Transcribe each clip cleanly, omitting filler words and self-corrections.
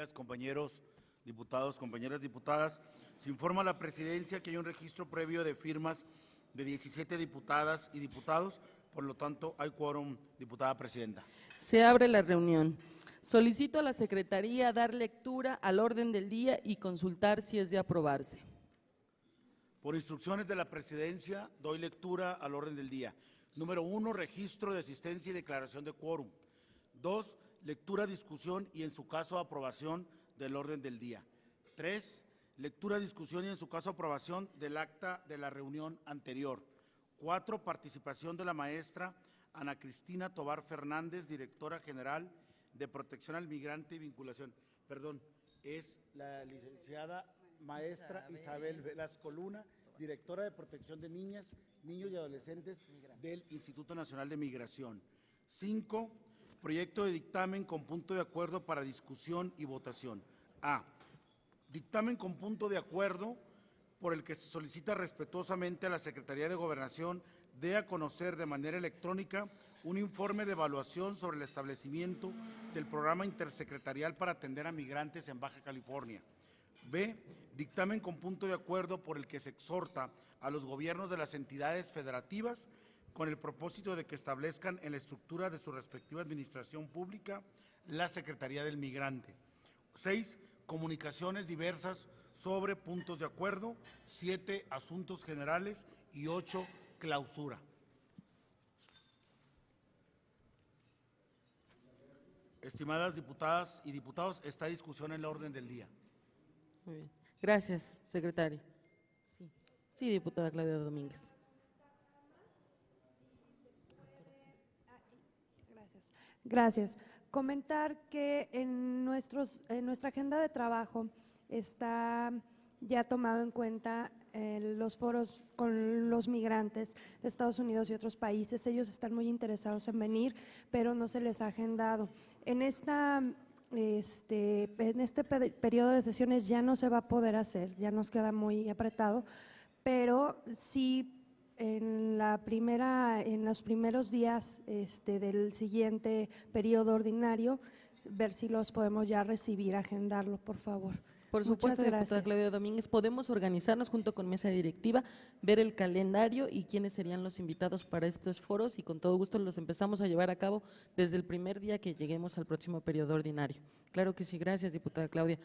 días, compañeros diputados, compañeras diputadas. Se informa a la presidencia que hay un registro previo de firmas de 17 diputadas y diputados, por lo tanto, hay quórum, diputada presidenta. Se abre la reunión. Solicito a la Secretaría dar lectura al orden del día y consultar si es de aprobarse. Por instrucciones de la presidencia, doy lectura al orden del día. Número 1, registro de asistencia y declaración de quórum. 2, lectura, discusión y, en su caso, aprobación del orden del día. 3, lectura, discusión y, en su caso, aprobación del acta de la reunión anterior. 4, participación de la maestra Ana Cristina Tobar Fernández, directora general de Protección al Migrante y Vinculación. Perdón, es la licenciada maestra Isabel Velasco Luna, directora de Protección de Niñas, Niños y Adolescentes del Instituto Nacional de Migración. 5, proyecto de dictamen con punto de acuerdo para discusión y votación. A. Dictamen con punto de acuerdo por el que se solicita respetuosamente a la Secretaría de Gobernación dé a conocer de manera electrónica un informe de evaluación sobre el establecimiento del programa intersecretarial para atender a migrantes en Baja California. B. Dictamen con punto de acuerdo por el que se exhorta a los gobiernos de las entidades federativas con el propósito de que establezcan en la estructura de su respectiva administración pública la Secretaría del Migrante. 6. Comunicaciones diversas sobre puntos de acuerdo. 7. Asuntos generales. Y 8. Clausura. Estimadas diputadas y diputados, esta discusión en el orden del día. Muy bien. Gracias, secretario. Sí, diputada Claudia Domínguez. Gracias. Comentar que en nuestra agenda de trabajo está ya tomado en cuenta los foros con los migrantes de Estados Unidos y otros países. Ellos están muy interesados en venir, pero no se les ha agendado. En este periodo de sesiones ya no se va a poder hacer, ya nos queda muy apretado, pero sí en los primeros días del siguiente periodo ordinario, ver si los podemos ya recibir, agendarlo, por favor. Por supuesto, diputada Claudia Domínguez, podemos organizarnos junto con mesa directiva, ver el calendario y quiénes serían los invitados para estos foros, y con todo gusto los empezamos a llevar a cabo desde el primer día que lleguemos al próximo periodo ordinario. Claro que sí, gracias, diputada Claudia.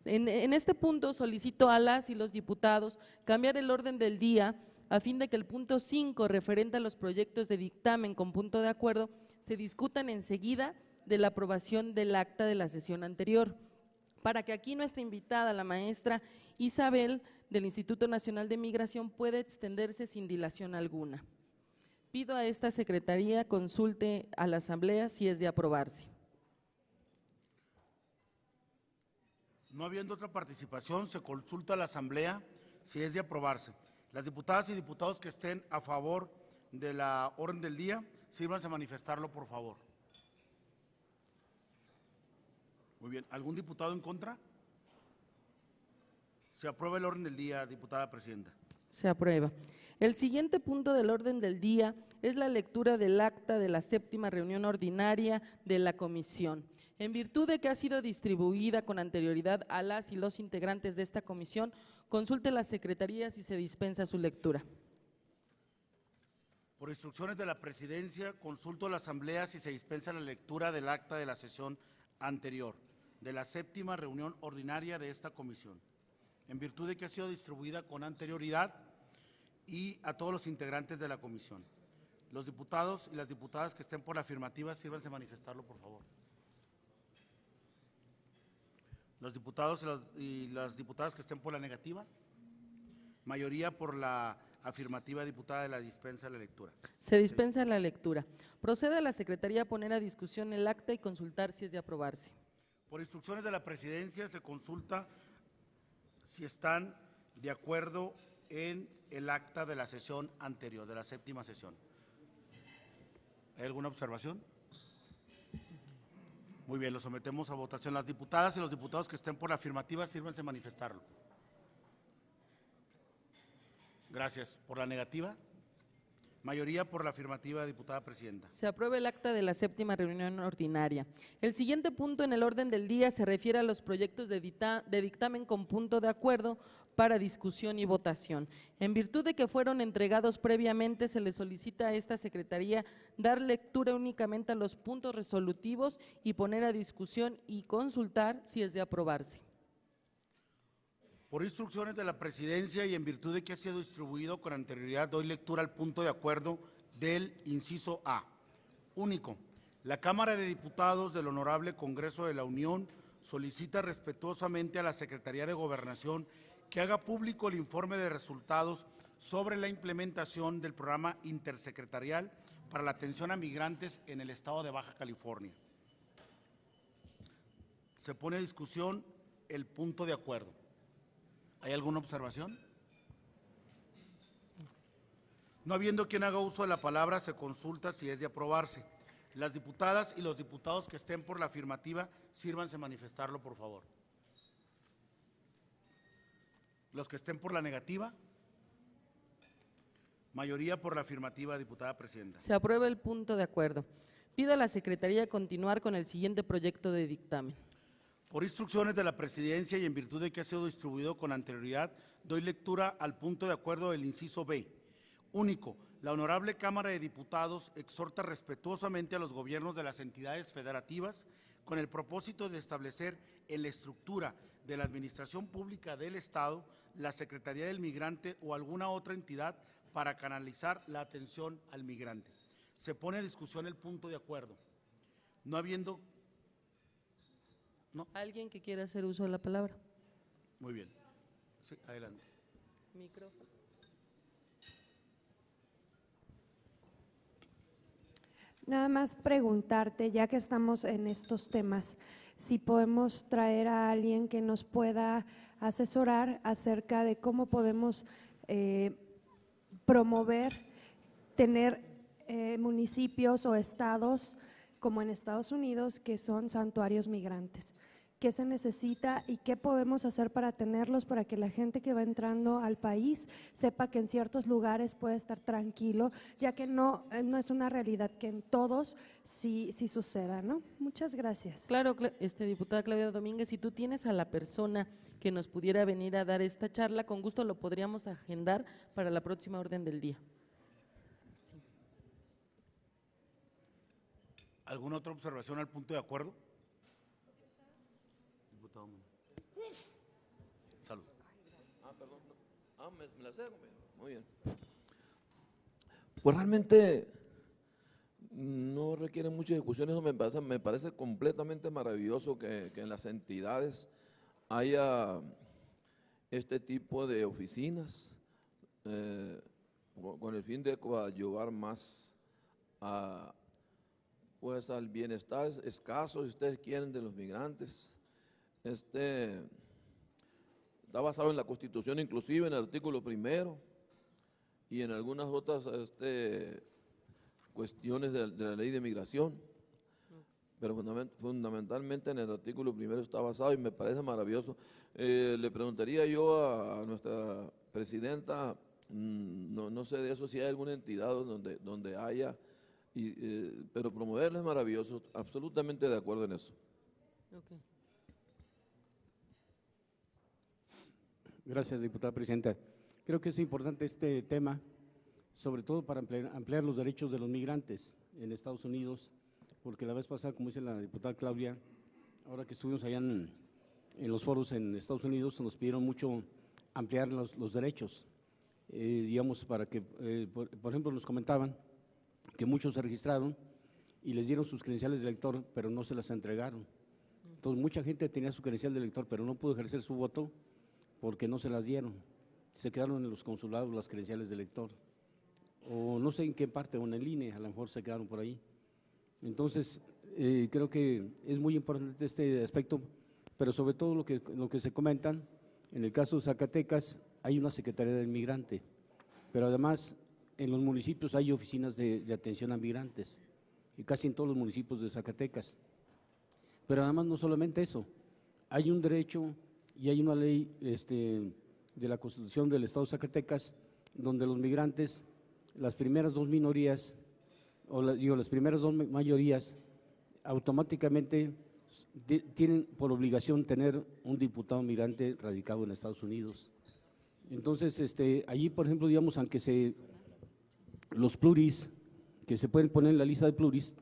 En este punto solicito a las y los diputados cambiar el orden del día a fin de que el punto 5, referente a los proyectos de dictamen con punto de acuerdo, se discutan enseguida de la aprobación del acta de la sesión anterior, para que aquí nuestra invitada, la maestra Isabel, del Instituto Nacional de Migración, pueda extenderse sin dilación alguna. Pido a esta secretaría consulte a la Asamblea si es de aprobarse. No habiendo otra participación, se consulta a la Asamblea si es de aprobarse. Las diputadas y diputados que estén a favor de la orden del día, sírvanse a manifestarlo, por favor. Muy bien. ¿Algún diputado en contra? Se aprueba el orden del día, diputada presidenta. Se aprueba. El siguiente punto del orden del día es la lectura del acta de la 7ª reunión ordinaria de la comisión. En virtud de que ha sido distribuida con anterioridad a las y los integrantes de esta comisión, consulte la Secretaría si se dispensa su lectura. Por instrucciones de la presidencia, consulto a la Asamblea si se dispensa la lectura del acta de la sesión anterior, de la 7ª reunión ordinaria de esta comisión, en virtud de que ha sido distribuida con anterioridad y a todos los integrantes de la comisión. Los diputados y las diputadas que estén por la afirmativa, sírvanse a manifestarlo, por favor. Los diputados y las diputadas que estén por la negativa, mayoría por la afirmativa, diputada, de la dispensa de la lectura. Se dispensa la lectura. Procede a la Secretaría a poner a discusión el acta y consultar si es de aprobarse. Por instrucciones de la presidencia se consulta si están de acuerdo en el acta de la sesión anterior, de la 7ª sesión. ¿Hay alguna observación? Muy bien, lo sometemos a votación. Las diputadas y los diputados que estén por la afirmativa, sírvanse a manifestarlo. Gracias. ¿Por la negativa? Mayoría por la afirmativa, diputada presidenta. Se aprueba el acta de la 7ª reunión ordinaria. El siguiente punto en el orden del día se refiere a los proyectos de dictamen con punto de acuerdo para discusión y votación. En virtud de que fueron entregados previamente, se le solicita a esta Secretaría dar lectura únicamente a los puntos resolutivos y poner a discusión y consultar si es de aprobarse. Por instrucciones de la Presidencia y en virtud de que ha sido distribuido con anterioridad, doy lectura al punto de acuerdo del inciso A. Único. La Cámara de Diputados del Honorable Congreso de la Unión solicita respetuosamente a la Secretaría de Gobernación que haga público el informe de resultados sobre la implementación del programa intersecretarial para la atención a migrantes en el estado de Baja California. Se pone a discusión el punto de acuerdo. ¿Hay alguna observación? No habiendo quien haga uso de la palabra, se consulta si es de aprobarse. Las diputadas y los diputados que estén por la afirmativa, sírvanse a manifestarlo, por favor. Los que estén por la negativa, mayoría por la afirmativa, diputada presidenta. Se aprueba el punto de acuerdo. Pido a la Secretaría continuar con el siguiente proyecto de dictamen. Por instrucciones de la Presidencia y en virtud de que ha sido distribuido con anterioridad, doy lectura al punto de acuerdo del inciso B. Único. La Honorable Cámara de Diputados exhorta respetuosamente a los gobiernos de las entidades federativas con el propósito de establecer en la estructura de la Administración Pública del Estado la Secretaría del Migrante o alguna otra entidad para canalizar la atención al migrante. Se pone a discusión el punto de acuerdo. No habiendo… ¿No? ¿Alguien que quiera hacer uso de la palabra? Muy bien. Sí, adelante. Micrófono. Nada más preguntarte, ya que estamos en estos temas, si podemos traer a alguien que nos pueda asesorar acerca de cómo podemos promover, tener municipios o estados como en Estados Unidos que son santuarios migrantes. ¿Qué se necesita y qué podemos hacer para tenerlos, para que la gente que va entrando al país sepa que en ciertos lugares puede estar tranquilo, ya que no es una realidad que en todos sí suceda, ¿no? Muchas gracias. Claro, diputada Claudia Domínguez, si tú tienes a la persona que nos pudiera venir a dar esta charla, con gusto lo podríamos agendar para la próxima orden del día. Sí. ¿Alguna otra observación al punto de acuerdo? Salud. Perdón. Me la sé, muy bien. Pues realmente no requiere mucha discusión, eso me parece completamente maravilloso que en las entidades haya este tipo de oficinas con el fin de ayudar más pues al bienestar escaso, si ustedes quieren, de los migrantes. Está basado en la Constitución, inclusive en el artículo 1 y en algunas otras cuestiones de la ley de migración, pero fundamentalmente en el artículo 1 está basado y me parece maravilloso. Le preguntaría yo a nuestra presidenta, no sé de eso, si hay alguna entidad donde haya, pero promoverlo es maravilloso, absolutamente de acuerdo en eso. Okay. Gracias, diputada presidenta. Creo que es importante este tema, sobre todo para ampliar los derechos de los migrantes en Estados Unidos, porque la vez pasada, como dice la diputada Claudia, ahora que estuvimos allá en los foros en Estados Unidos, nos pidieron mucho ampliar los derechos, digamos, para que, por ejemplo, nos comentaban que muchos se registraron y les dieron sus credenciales de elector, pero no se las entregaron. Entonces, mucha gente tenía su credencial de elector, pero no pudo ejercer su voto porque no se las dieron, se quedaron en los consulados las credenciales de elector, o no sé en qué parte, o en el INE, a lo mejor se quedaron por ahí. Entonces, creo que es muy importante este aspecto, pero sobre todo lo que se comentan, en el caso de Zacatecas hay una Secretaría del Migrante, pero además en los municipios hay oficinas de atención a migrantes, y casi en todos los municipios de Zacatecas. Pero además no solamente eso, hay un derecho y hay una ley de la Constitución del Estado de Zacatecas donde los migrantes las primeras dos minorías, las primeras dos mayorías, automáticamente tienen por obligación tener un diputado migrante radicado en Estados Unidos. Entonces, allí, por ejemplo, digamos, aunque los pluris, que se pueden poner en la lista de pluris,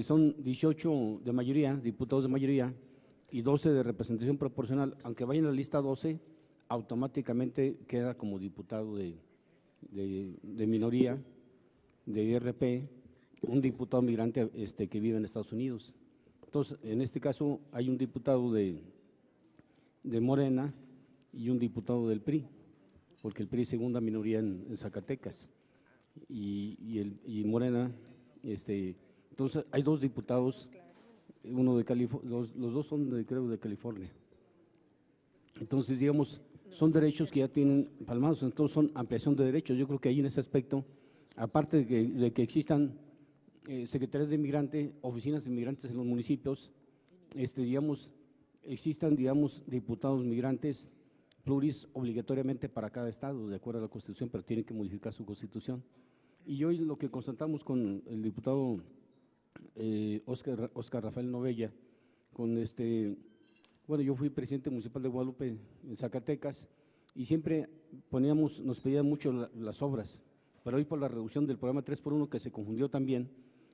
son 18 de mayoría, diputados de mayoría, y 12 de representación proporcional, aunque vayan a la lista 12, automáticamente queda como diputado de minoría, de IRP, un diputado migrante que vive en Estados Unidos. Entonces, en este caso, hay un diputado de Morena y un diputado del PRI, porque el PRI es segunda minoría en Zacatecas, y Morena, entonces hay dos diputados, uno de California, los dos son creo de California. Entonces, digamos, son derechos que ya tienen palmados, entonces son ampliación de derechos. Yo creo que ahí en ese aspecto, aparte de que existan secretarías de inmigrante, oficinas de inmigrantes en los municipios, digamos, existan, digamos, diputados migrantes pluris obligatoriamente para cada estado, de acuerdo a la Constitución, pero tienen que modificar su Constitución. Y hoy lo que constatamos con el diputado Óscar Rafael Novella, bueno, yo fui presidente municipal de Guadalupe, en Zacatecas, y siempre nos pedían mucho las obras, pero hoy por la reducción del programa 3x1, que se confundió también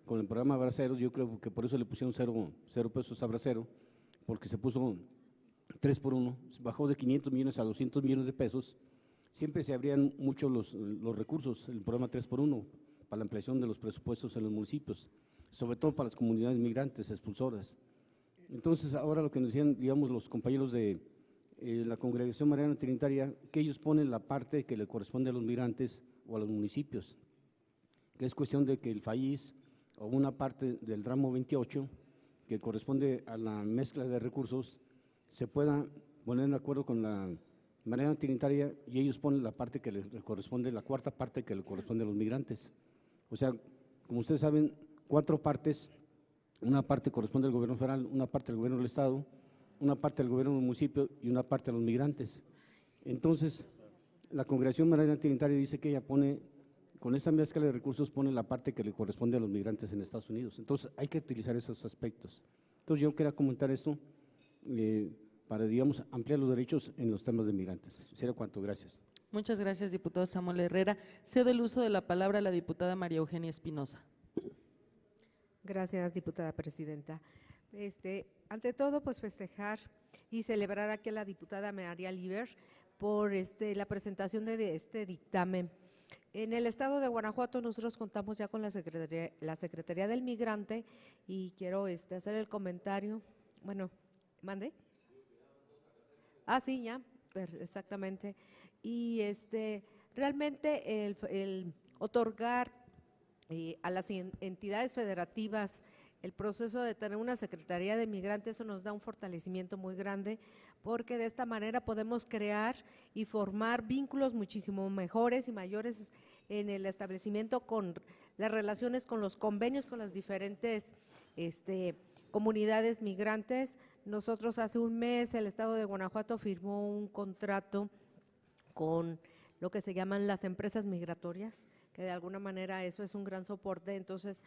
con el programa Braceros, yo creo que por eso le pusieron 0 pesos a Bracero, porque se puso 3x1, bajó de 500 millones a 200 millones de pesos, siempre se abrían mucho los recursos, el programa 3x1, para la ampliación de los presupuestos en los municipios, sobre todo para las comunidades migrantes expulsoras. Entonces, ahora lo que nos decían, digamos, los compañeros de la Congregación Mariana Trinitaria, que ellos ponen la parte que le corresponde a los migrantes o a los municipios, que es cuestión de que el país o una parte del ramo 28, que corresponde a la mezcla de recursos, se pueda poner de acuerdo con la Mariana Trinitaria y ellos ponen la parte que le corresponde, la cuarta parte que le corresponde a los migrantes. O sea, como ustedes saben, 4 partes. Una parte corresponde al gobierno federal, una parte al gobierno del estado, una parte al gobierno del municipio y una parte a los migrantes. Entonces, la Congregación Mariana Trinitaria dice que ella pone, con esta mezcla de recursos, pone la parte que le corresponde a los migrantes en Estados Unidos. Entonces, hay que utilizar esos aspectos. Entonces, yo quería comentar esto para, digamos, ampliar los derechos en los temas de migrantes. Sería cuanto, gracias. Muchas gracias, diputado Samuel Herrera. Cedo el uso de la palabra a la diputada María Eugenia Espinosa. Gracias, diputada presidenta. Ante todo, pues festejar y celebrar aquí a la diputada María Liber por la presentación de este dictamen. En el estado de Guanajuato nosotros contamos ya con la Secretaría del Migrante y quiero hacer el comentario. Bueno, ¿mande? Sí, ya, exactamente. Y realmente el otorgar a las entidades federativas el proceso de tener una Secretaría de Migrantes, eso nos da un fortalecimiento muy grande, porque de esta manera podemos crear y formar vínculos muchísimo mejores y mayores en el establecimiento con las relaciones, con los convenios con las diferentes comunidades migrantes. Nosotros hace un mes el estado de Guanajuato firmó un contrato con lo que se llaman las empresas migratorias, que de alguna manera eso es un gran soporte, entonces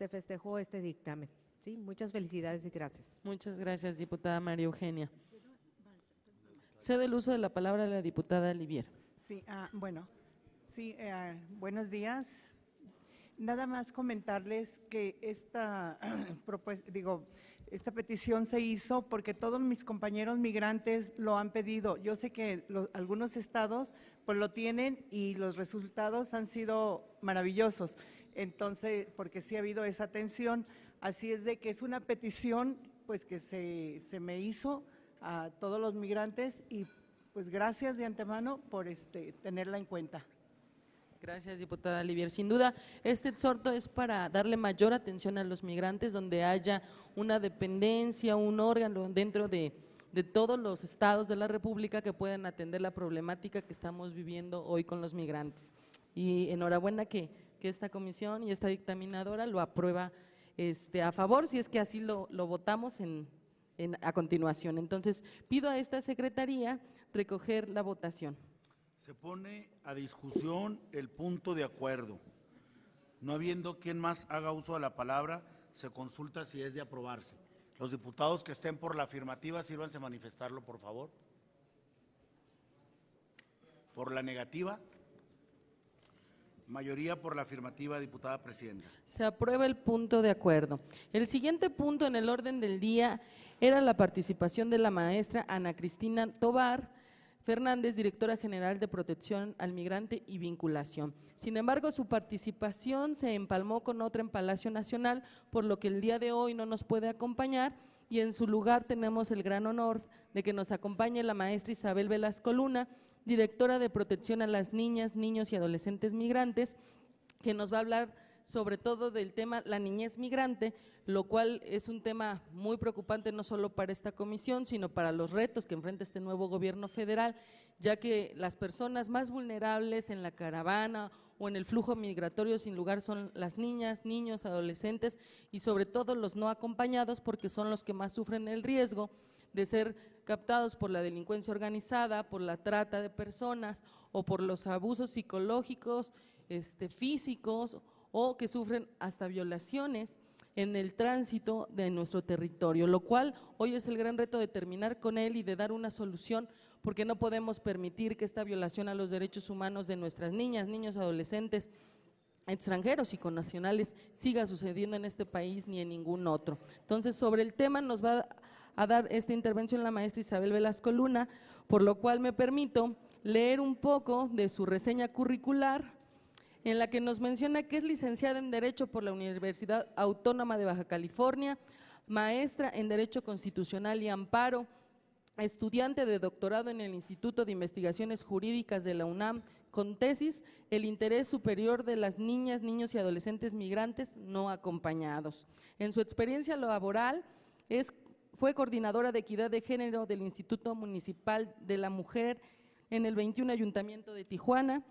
festejó este dictamen. Sí, muchas felicidades y gracias. Muchas gracias, diputada María Eugenia. Cedo el uso de la palabra a la diputada Livier. Sí, buenos días. Nada más comentarles que esta petición se hizo porque todos mis compañeros migrantes lo han pedido. Yo sé que algunos estados pues lo tienen y los resultados han sido maravillosos. Entonces, porque sí ha habido esa atención, así es de que es una petición pues que se me hizo a todos los migrantes y pues gracias de antemano por tenerla en cuenta. Gracias, diputada Livier. Sin duda, este exhorto es para darle mayor atención a los migrantes, donde haya una dependencia, un órgano dentro de todos los estados de la República que puedan atender la problemática que estamos viviendo hoy con los migrantes. Y enhorabuena que esta comisión y esta dictaminadora lo aprueba a favor, si es que así lo votamos a continuación. Entonces, pido a esta secretaría recoger la votación. Se pone a discusión el punto de acuerdo. No habiendo quien más haga uso de la palabra, se consulta si es de aprobarse. Los diputados que estén por la afirmativa, sírvanse a manifestarlo, por favor. Por la negativa. Mayoría por la afirmativa, diputada presidenta. Se aprueba el punto de acuerdo. El siguiente punto en el orden del día era la participación de la maestra Ana Cristina Tobar Fernández, directora general de Protección al Migrante y Vinculación. Sin embargo, su participación se empalmó con otra en Palacio Nacional, por lo que el día de hoy no nos puede acompañar, y en su lugar tenemos el gran honor de que nos acompañe la maestra Isabel Velasco Luna, directora de Protección a las Niñas, Niños y Adolescentes Migrantes, que nos va a hablar sobre todo del tema la niñez migrante, lo cual es un tema muy preocupante no solo para esta comisión, sino para los retos que enfrenta este nuevo gobierno federal, ya que las personas más vulnerables en la caravana o en el flujo migratorio sin lugar son las niñas, niños, adolescentes y sobre todo los no acompañados, porque son los que más sufren el riesgo de ser captados por la delincuencia organizada, por la trata de personas o por los abusos psicológicos, físicos, o que sufren hasta violaciones en el tránsito de nuestro territorio, lo cual hoy es el gran reto de terminar con él y de dar una solución, porque no podemos permitir que esta violación a los derechos humanos de nuestras niñas, niños, adolescentes, extranjeros y connacionales siga sucediendo en este país ni en ningún otro. Entonces, sobre el tema nos va a dar esta intervención la maestra Isabel Velasco Luna, por lo cual me permito leer un poco de su reseña curricular, en la que nos menciona que es licenciada en Derecho por la Universidad Autónoma de Baja California, maestra en Derecho Constitucional y Amparo, estudiante de doctorado en el Instituto de Investigaciones Jurídicas de la UNAM, con tesis El interés superior de las niñas, niños y adolescentes migrantes no acompañados. En su experiencia laboral fue coordinadora de Equidad de Género del Instituto Municipal de la Mujer en el 21 Ayuntamiento de Tijuana,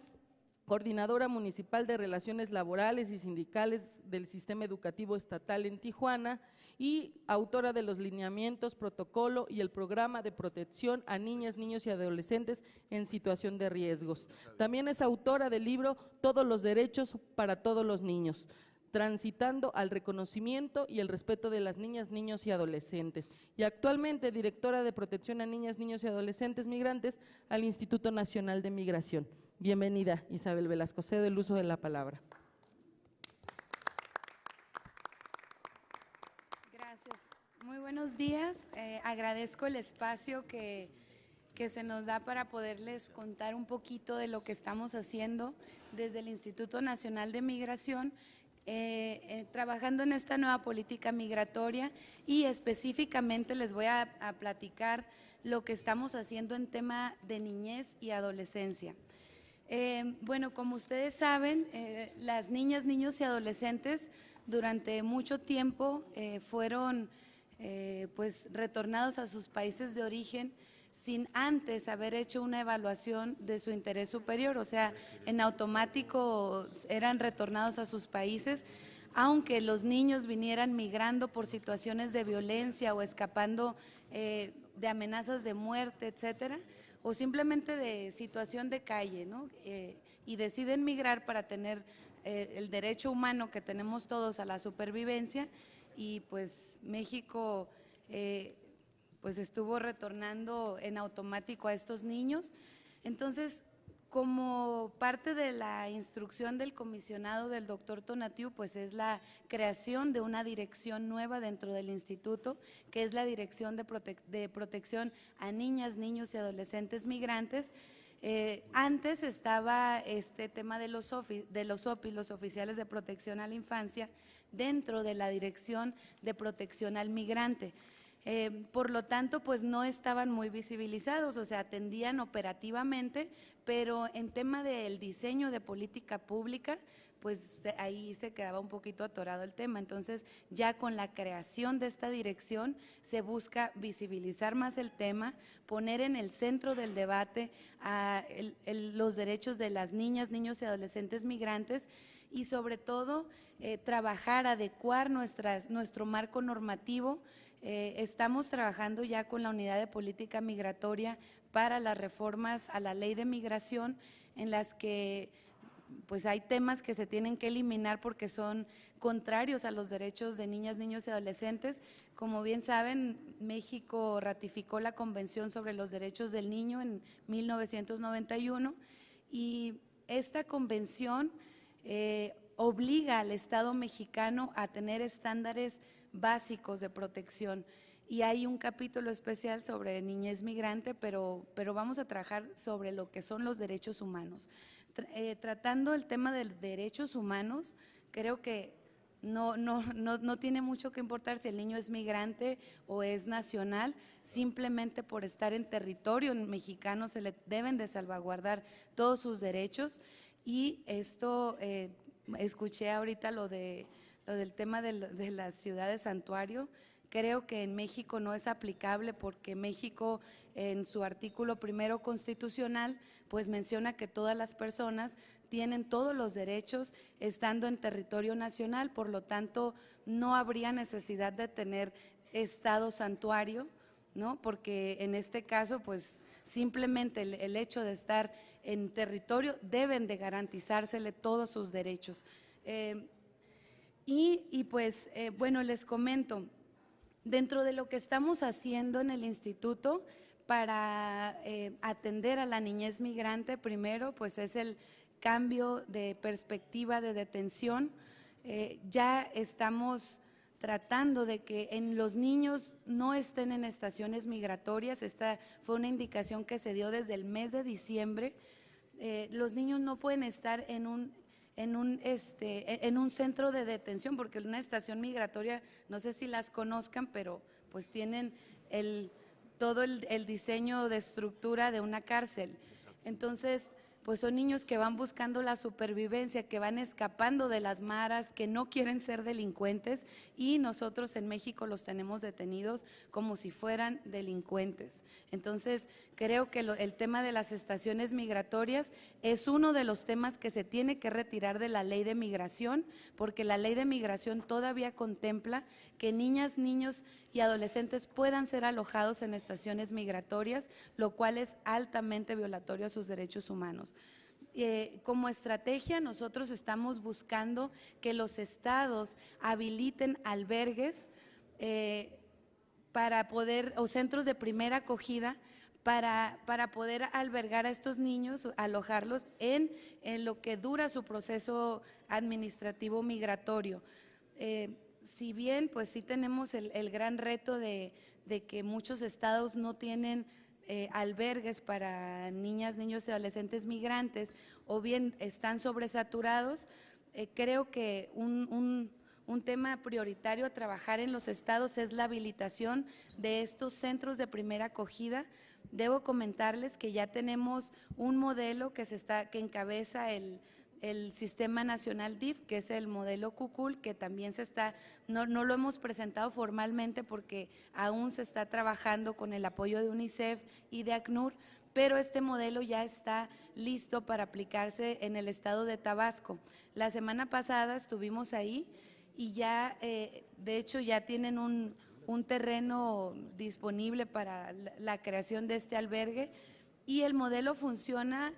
coordinadora municipal de Relaciones Laborales y Sindicales del Sistema Educativo Estatal en Tijuana y autora de los lineamientos, protocolo y el programa de protección a niñas, niños y adolescentes en situación de riesgos. También es autora del libro Todos los derechos para todos los niños, transitando al reconocimiento y el respeto de las niñas, niños y adolescentes. Y actualmente directora de Protección a Niñas, Niños y Adolescentes Migrantes al Instituto Nacional de Migración. Bienvenida, Isabel Velasco. Cedo el uso de la palabra. Gracias. Muy buenos días. Agradezco el espacio que se nos da para poderles contar un poquito de lo que estamos haciendo desde el Instituto Nacional de Migración, trabajando en esta nueva política migratoria, y específicamente les voy a platicar lo que estamos haciendo en tema de niñez y adolescencia. Bueno, como ustedes saben, las niñas, niños y adolescentes durante mucho tiempo fueron pues retornados a sus países de origen sin antes haber hecho una evaluación de su interés superior, o sea, en automático eran retornados a sus países, aunque los niños vinieran migrando por situaciones de violencia o escapando de amenazas de muerte, etcétera, o simplemente de situación de calle, ¿no? Y deciden migrar para tener el derecho humano que tenemos todos a la supervivencia, y pues México pues estuvo retornando en automático a estos niños. Entonces, como parte de la instrucción del comisionado del doctor Tonatiuh, pues es la creación de una dirección nueva dentro del instituto, que es la Dirección de Protección a Niñas, Niños y Adolescentes Migrantes. Antes estaba este tema de los OPI, los Oficiales de Protección a la Infancia, dentro de la Dirección de Protección al Migrante. Por lo tanto, pues no estaban muy visibilizados, o sea, atendían operativamente, pero en tema del diseño de política pública, pues ahí se quedaba un poquito atorado el tema. Entonces, ya con la creación de esta dirección se busca visibilizar más el tema, poner en el centro del debate los derechos de las niñas, niños y adolescentes migrantes, y sobre todo trabajar, adecuar nuestro marco normativo. Estamos trabajando ya con la Unidad de Política Migratoria para las reformas a la Ley de Migración, en las que pues hay temas que se tienen que eliminar porque son contrarios a los derechos de niñas, niños y adolescentes. Como bien saben, México ratificó la Convención sobre los Derechos del Niño en 1991 y esta convención obliga al Estado mexicano a tener estándares básicos de protección. Y hay un capítulo especial sobre niñez migrante, pero vamos a trabajar sobre lo que son los derechos humanos. Tratando el tema de derechos humanos, creo que no tiene mucho que importar si el niño es migrante o es nacional, simplemente por estar en territorio mexicano se le deben de salvaguardar todos sus derechos. Y esto, escuché ahorita lo del tema de las ciudades santuario. Creo que en México no es aplicable porque México en su artículo 1 constitucional pues menciona que todas las personas tienen todos los derechos estando en territorio nacional, por lo tanto no habría necesidad de tener estado santuario, ¿no? Porque en este caso pues simplemente el hecho de estar en territorio deben de garantizársele todos sus derechos. Bueno, les comento. Dentro de lo que estamos haciendo en el instituto para atender a la niñez migrante, primero pues es el cambio de perspectiva de detención. Ya estamos tratando de que los niños no estén en estaciones migratorias. Esta fue una indicación que se dio desde el mes de diciembre. Los niños no pueden estar en un centro de detención, porque una estación migratoria, no sé si las conozcan, pero pues tienen todo el diseño de estructura de una cárcel. Entonces, pues son niños que van buscando la supervivencia, que van escapando de las maras, que no quieren ser delincuentes, y nosotros en México los tenemos detenidos como si fueran delincuentes. Entonces, creo que el tema de las estaciones migratorias es uno de los temas que se tiene que retirar de la Ley de Migración, porque la Ley de Migración todavía contempla que niñas, niños y adolescentes puedan ser alojados en estaciones migratorias, lo cual es altamente violatorio a sus derechos humanos. Como estrategia, nosotros estamos buscando que los estados habiliten albergues para poder, o centros de primera acogida, para poder albergar a estos niños, alojarlos en lo que dura su proceso administrativo migratorio. Si bien, pues sí tenemos el gran reto de que muchos estados no tienen albergues para niñas, niños y adolescentes migrantes, o bien están sobresaturados, creo que un tema prioritario a trabajar en los estados es la habilitación de estos centros de primera acogida. Debo comentarles que ya tenemos un modelo que encabeza el Sistema Nacional DIF, que es el modelo CUCUL, que también no lo hemos presentado formalmente porque aún se está trabajando con el apoyo de UNICEF y de ACNUR, pero este modelo ya está listo para aplicarse en el estado de Tabasco. La semana pasada estuvimos ahí y ya, de hecho, ya tienen un terreno disponible para la creación de este albergue, y el modelo funciona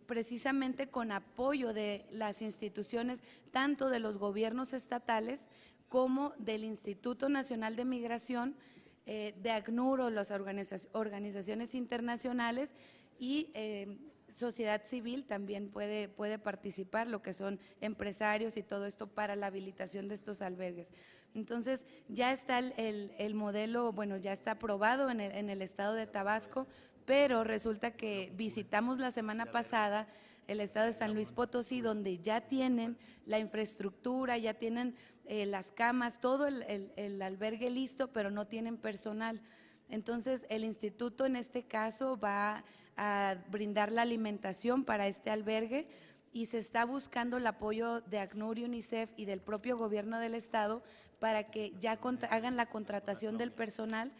precisamente con apoyo de las instituciones, tanto de los gobiernos estatales como del Instituto Nacional de Migración, de ACNUR o las organizaciones internacionales, y sociedad civil también puede participar, lo que son empresarios y todo esto, para la habilitación de estos albergues. Entonces, ya está el modelo, bueno, ya está aprobado en el estado de Tabasco, pero resulta que visitamos la semana pasada el estado de San Luis Potosí, donde ya tienen la infraestructura, ya tienen las camas, todo el albergue listo, pero no tienen personal. Entonces, el instituto en este caso va a brindar la alimentación para este albergue, y se está buscando el apoyo de ACNUR y UNICEF y del propio gobierno del estado para que ya hagan la contratación del personal,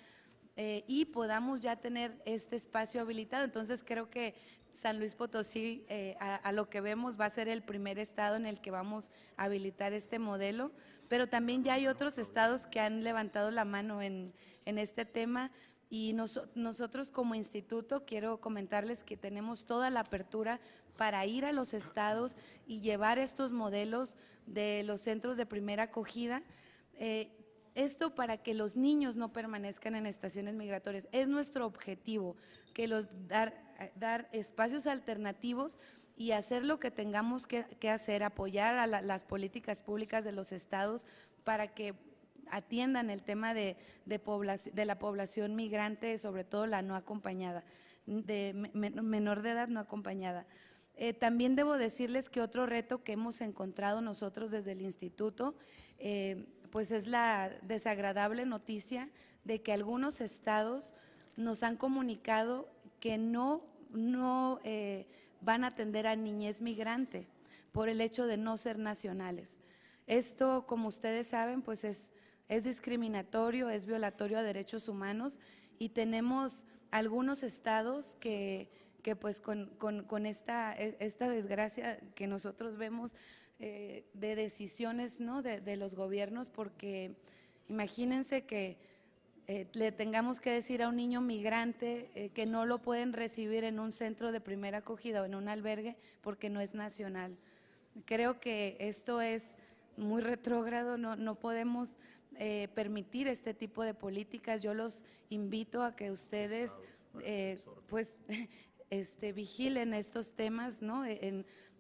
y podamos ya tener este espacio habilitado. Entonces creo que San Luis Potosí, a lo que vemos, va a ser el primer estado en el que vamos a habilitar este modelo, pero también ya hay otros estados que han levantado la mano en este tema. Y nosotros como instituto, quiero comentarles que tenemos toda la apertura para ir a los estados y llevar estos modelos de los centros de primera acogida, esto para que los niños no permanezcan en estaciones migratorias. Es nuestro objetivo, que dar espacios alternativos y hacer lo que tengamos que hacer, apoyar a las políticas públicas de los estados para que atiendan el tema de la población migrante, sobre todo la no acompañada, menor de edad no acompañada. También debo decirles que otro reto que hemos encontrado nosotros desde el instituto, pues es la desagradable noticia de que algunos estados nos han comunicado que no van a atender a niñez migrante por el hecho de no ser nacionales. Esto, como ustedes saben, pues es discriminatorio, es violatorio a derechos humanos, y tenemos algunos estados que pues con esta desgracia que nosotros vemos de decisiones, ¿no?, de los gobiernos, porque imagínense que le tengamos que decir a un niño migrante que no lo pueden recibir en un centro de primera acogida o en un albergue porque no es nacional. Creo que esto es muy retrógrado, no podemos permitir este tipo de políticas. Yo los invito a que ustedes pues vigilen estos temas, ¿no?,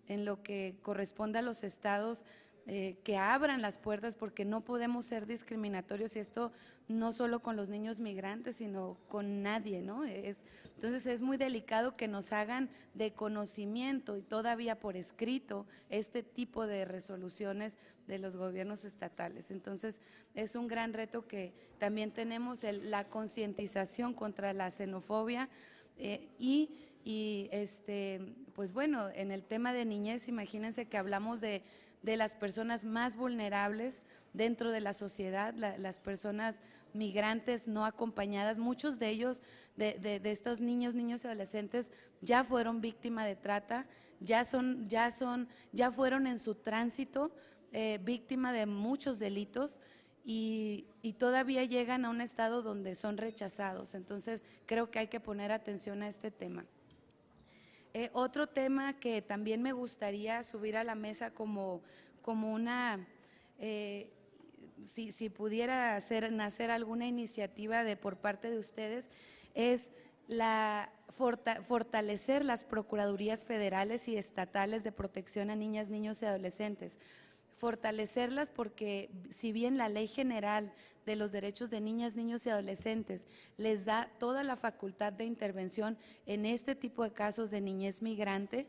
en lo que corresponde a los estados, que abran las puertas, porque no podemos ser discriminatorios, y esto no solo con los niños migrantes, sino con nadie, ¿no? Entonces es muy delicado que nos hagan de conocimiento y todavía por escrito este tipo de resoluciones de los gobiernos estatales. Entonces es un gran reto que también tenemos, la concientización contra la xenofobia, pues bueno, en el tema de niñez, imagínense que hablamos de las personas más vulnerables dentro de la sociedad, las personas migrantes no acompañadas. Muchos de ellos, de estos niños y adolescentes, ya fueron víctimas de trata, ya fueron en su tránsito víctima de muchos delitos, y todavía llegan a un estado donde son rechazados. Entonces creo que hay que poner atención a este tema. Otro tema que también me gustaría subir a la mesa como una, si pudiera nacer alguna iniciativa por parte de ustedes, es fortalecer las procuradurías federales y estatales de protección a niñas, niños y adolescentes. Fortalecerlas porque si bien la Ley General de los Derechos de Niñas, Niños y Adolescentes les da toda la facultad de intervención en este tipo de casos de niñez migrante,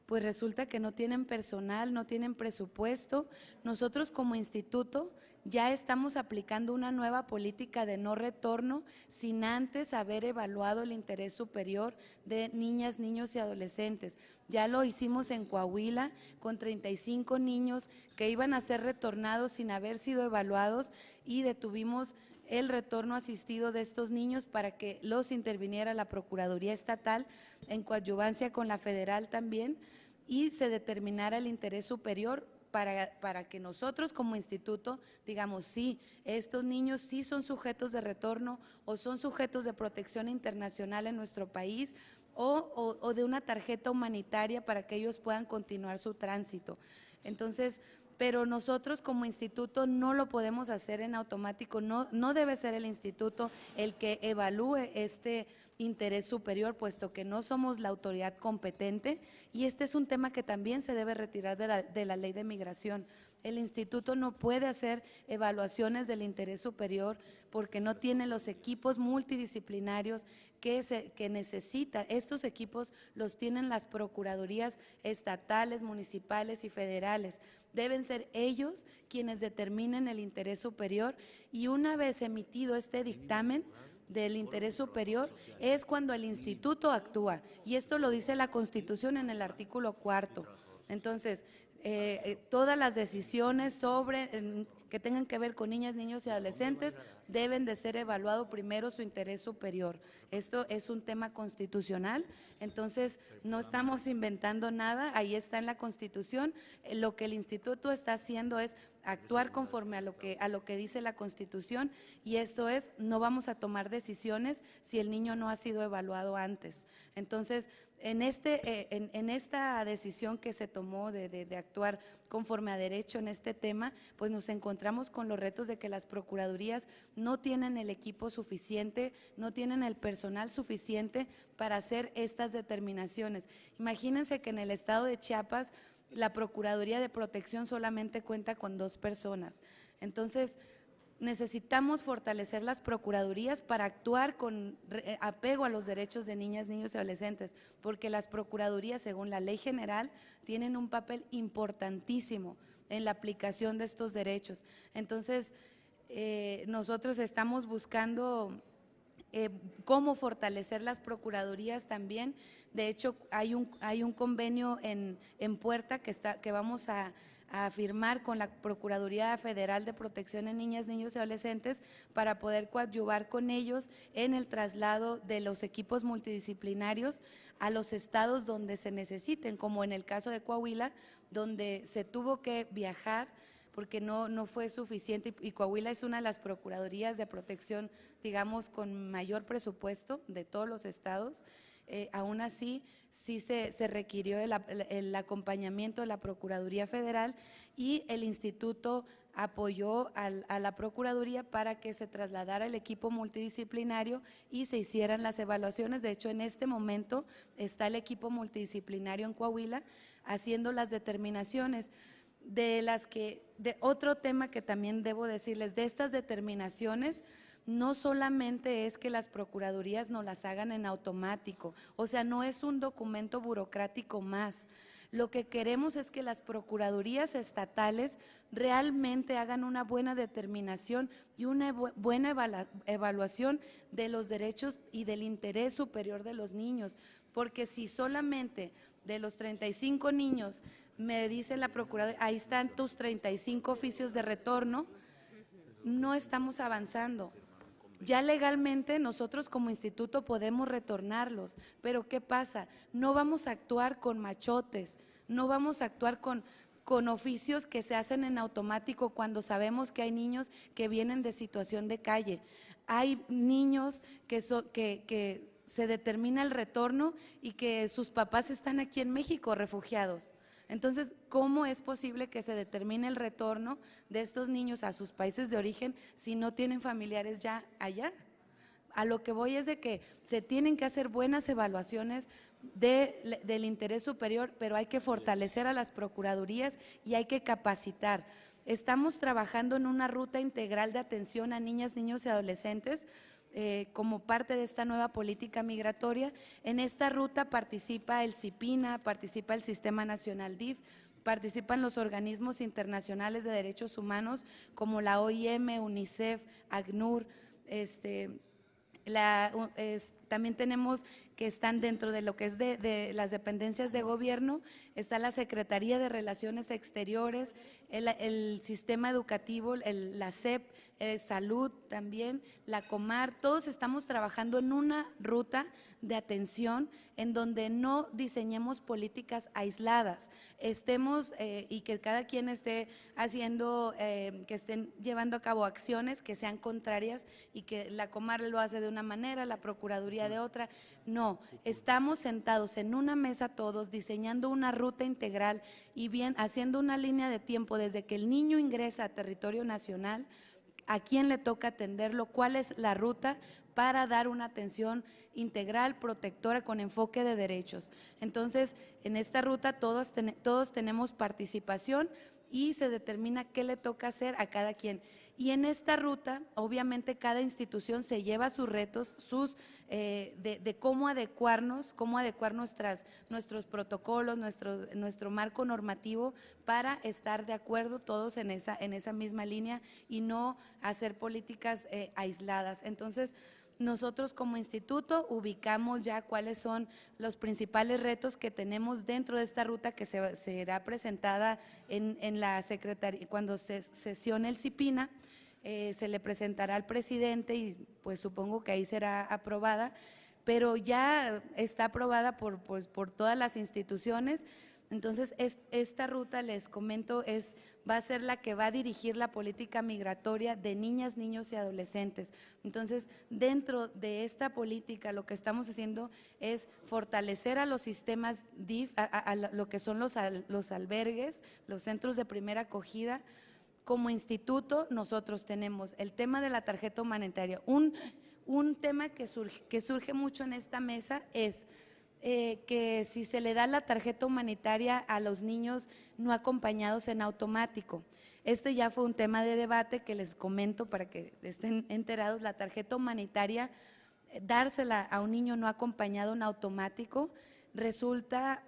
pues resulta que no tienen personal, no tienen presupuesto. Nosotros como instituto ya estamos aplicando una nueva política de no retorno sin antes haber evaluado el interés superior de niñas, niños y adolescentes. Ya lo hicimos en Coahuila con 35 niños que iban a ser retornados sin haber sido evaluados, y detuvimos el retorno asistido de estos niños para que los interviniera la Procuraduría Estatal en coadyuvancia con la federal también, y se determinara el interés superior para que nosotros como instituto digamos, sí, estos niños sí son sujetos de retorno o son sujetos de protección internacional en nuestro país, o de una tarjeta humanitaria para que ellos puedan continuar su tránsito. Entonces, pero nosotros como instituto no lo podemos hacer en automático, no debe ser el instituto el que evalúe este interés superior, puesto que no somos la autoridad competente, y este es un tema que también se debe retirar de la ley de migración. El instituto no puede hacer evaluaciones del interés superior porque no tiene los equipos multidisciplinarios que necesita. Estos equipos los tienen las procuradurías estatales, municipales y federales. Deben ser ellos quienes determinen el interés superior, y una vez emitido este dictamen del interés superior es cuando el instituto actúa, y esto lo dice la Constitución en el artículo 4º. Entonces, todas las decisiones que tengan que ver con niñas, niños y adolescentes, deben de ser evaluado primero su interés superior. Esto es un tema constitucional, entonces no estamos inventando nada, ahí está en la Constitución. Lo que el instituto está haciendo es actuar conforme a lo que dice la Constitución, y esto es, no vamos a tomar decisiones si el niño no ha sido evaluado antes. Entonces, en esta decisión que se tomó de actuar conforme a derecho en este tema, pues nos encontramos con los retos de que las procuradurías no tienen el equipo suficiente, no tienen el personal suficiente para hacer estas determinaciones. Imagínense que en el estado de Chiapas la Procuraduría de Protección solamente cuenta con 2 personas. Entonces, necesitamos fortalecer las procuradurías para actuar con apego a los derechos de niñas, niños y adolescentes, porque las procuradurías, según la ley general, tienen un papel importantísimo en la aplicación de estos derechos. Entonces, nosotros estamos buscando cómo fortalecer las procuradurías también. De hecho, hay un convenio en puerta que vamos a firmar con la Procuraduría Federal de Protección de Niñas, Niños y Adolescentes para poder coadyuvar con ellos en el traslado de los equipos multidisciplinarios a los estados donde se necesiten, como en el caso de Coahuila, donde se tuvo que viajar porque no fue suficiente, y Coahuila es una de las procuradurías de protección, digamos, con mayor presupuesto de todos los estados. Aún así, sí se requirió el acompañamiento de la Procuraduría Federal, y el instituto apoyó a la Procuraduría para que se trasladara el equipo multidisciplinario y se hicieran las evaluaciones. De hecho, en este momento está el equipo multidisciplinario en Coahuila haciendo las determinaciones. De otro tema que también debo decirles, de estas determinaciones, no solamente es que las procuradurías no las hagan en automático, o sea, no es un documento burocrático más. Lo que queremos es que las procuradurías estatales realmente hagan una buena determinación y una buena evaluación de los derechos y del interés superior de los niños, porque si solamente de los 35 niños me dice la Procuraduría, ahí están tus 35 oficios de retorno, no estamos avanzando. Ya legalmente nosotros como instituto podemos retornarlos, pero ¿qué pasa? No vamos a actuar con machotes, no vamos a actuar con oficios que se hacen en automático cuando sabemos que hay niños que vienen de situación de calle. Hay niños que se determina el retorno y que sus papás están aquí en México refugiados. Entonces, ¿cómo es posible que se determine el retorno de estos niños a sus países de origen si no tienen familiares ya allá? A lo que voy es de que se tienen que hacer buenas evaluaciones del interés superior, pero hay que fortalecer a las procuradurías y hay que capacitar. Estamos trabajando en una ruta integral de atención a niñas, niños y adolescentes, como parte de esta nueva política migratoria. En esta ruta participa el CIPINA, participa el Sistema Nacional DIF, participan los organismos internacionales de derechos humanos como la OIM, UNICEF, ACNUR, también tenemos que están dentro de lo que es de las dependencias de gobierno, está la Secretaría de Relaciones Exteriores, el sistema educativo, la SEP, salud también, la Comar. Todos estamos trabajando en una ruta de atención en donde no diseñemos políticas aisladas, y que cada quien esté haciendo, que estén llevando a cabo acciones que sean contrarias y que la Comar lo hace de una manera, la Procuraduría de otra. No, estamos sentados en una mesa todos diseñando una ruta integral y bien haciendo una línea de tiempo desde que el niño ingresa a territorio nacional, a quién le toca atenderlo, cuál es la ruta para dar una atención integral, protectora, con enfoque de derechos. Entonces, en esta ruta todos tenemos participación y se determina qué le toca hacer a cada quien. Y en esta ruta, obviamente, cada institución se lleva sus retos, de cómo adecuar nuestros protocolos, nuestro marco normativo para estar de acuerdo todos en esa misma línea y no hacer políticas aisladas. Entonces, Nosotros como instituto ubicamos ya cuáles son los principales retos que tenemos dentro de esta ruta que será presentada en la Secretaría, cuando se sesione el CIPINA, se le presentará al presidente y pues supongo que ahí será aprobada, pero ya está aprobada por todas las instituciones. Entonces, esta ruta, les comento, va a ser la que va a dirigir la política migratoria de niñas, niños y adolescentes. Entonces, dentro de esta política, lo que estamos haciendo es fortalecer a los sistemas DIF, a lo que son los albergues, los centros de primera acogida. Como instituto, nosotros tenemos el tema de la tarjeta humanitaria. Un tema que surge mucho en esta mesa es que si se le da la tarjeta humanitaria a los niños no acompañados en automático. Este ya fue un tema de debate que les comento para que estén enterados. La tarjeta humanitaria, dársela a un niño no acompañado en automático, resulta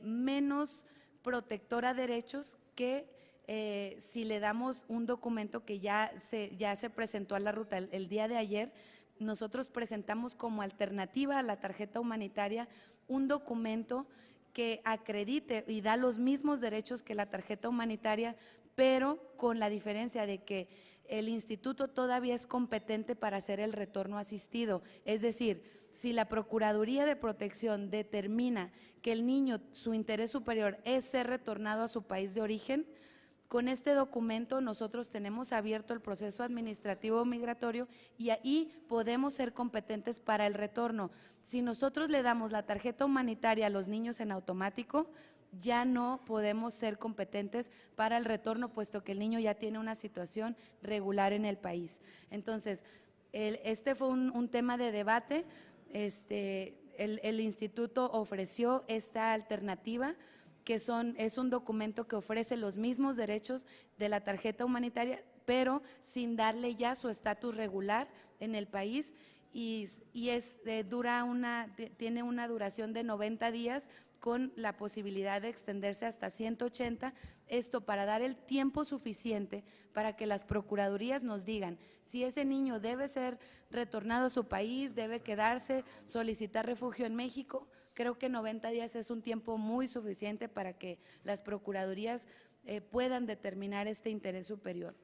menos protector a derechos que si le damos un documento que ya se presentó a la ruta el día de ayer. Nosotros presentamos como alternativa a la tarjeta humanitaria un documento que acredite y da los mismos derechos que la tarjeta humanitaria, pero con la diferencia de que el instituto todavía es competente para hacer el retorno asistido. Es decir, si la Procuraduría de Protección determina que el niño, su interés superior es ser retornado a su país de origen, con este documento nosotros tenemos abierto el proceso administrativo migratorio y ahí podemos ser competentes para el retorno. Si nosotros le damos la tarjeta humanitaria a los niños en automático, ya no podemos ser competentes para el retorno, puesto que el niño ya tiene una situación regular en el país. Entonces, este fue un tema de debate. El instituto ofreció esta alternativa, que es un documento que ofrece los mismos derechos de la tarjeta humanitaria, pero sin darle ya su estatus regular en el país, y tiene una duración de 90 días con la posibilidad de extenderse hasta 180, esto para dar el tiempo suficiente para que las procuradurías nos digan si ese niño debe ser retornado a su país, debe quedarse, solicitar refugio en México. Creo que 90 días es un tiempo muy suficiente para que las procuradurías puedan determinar este interés superior.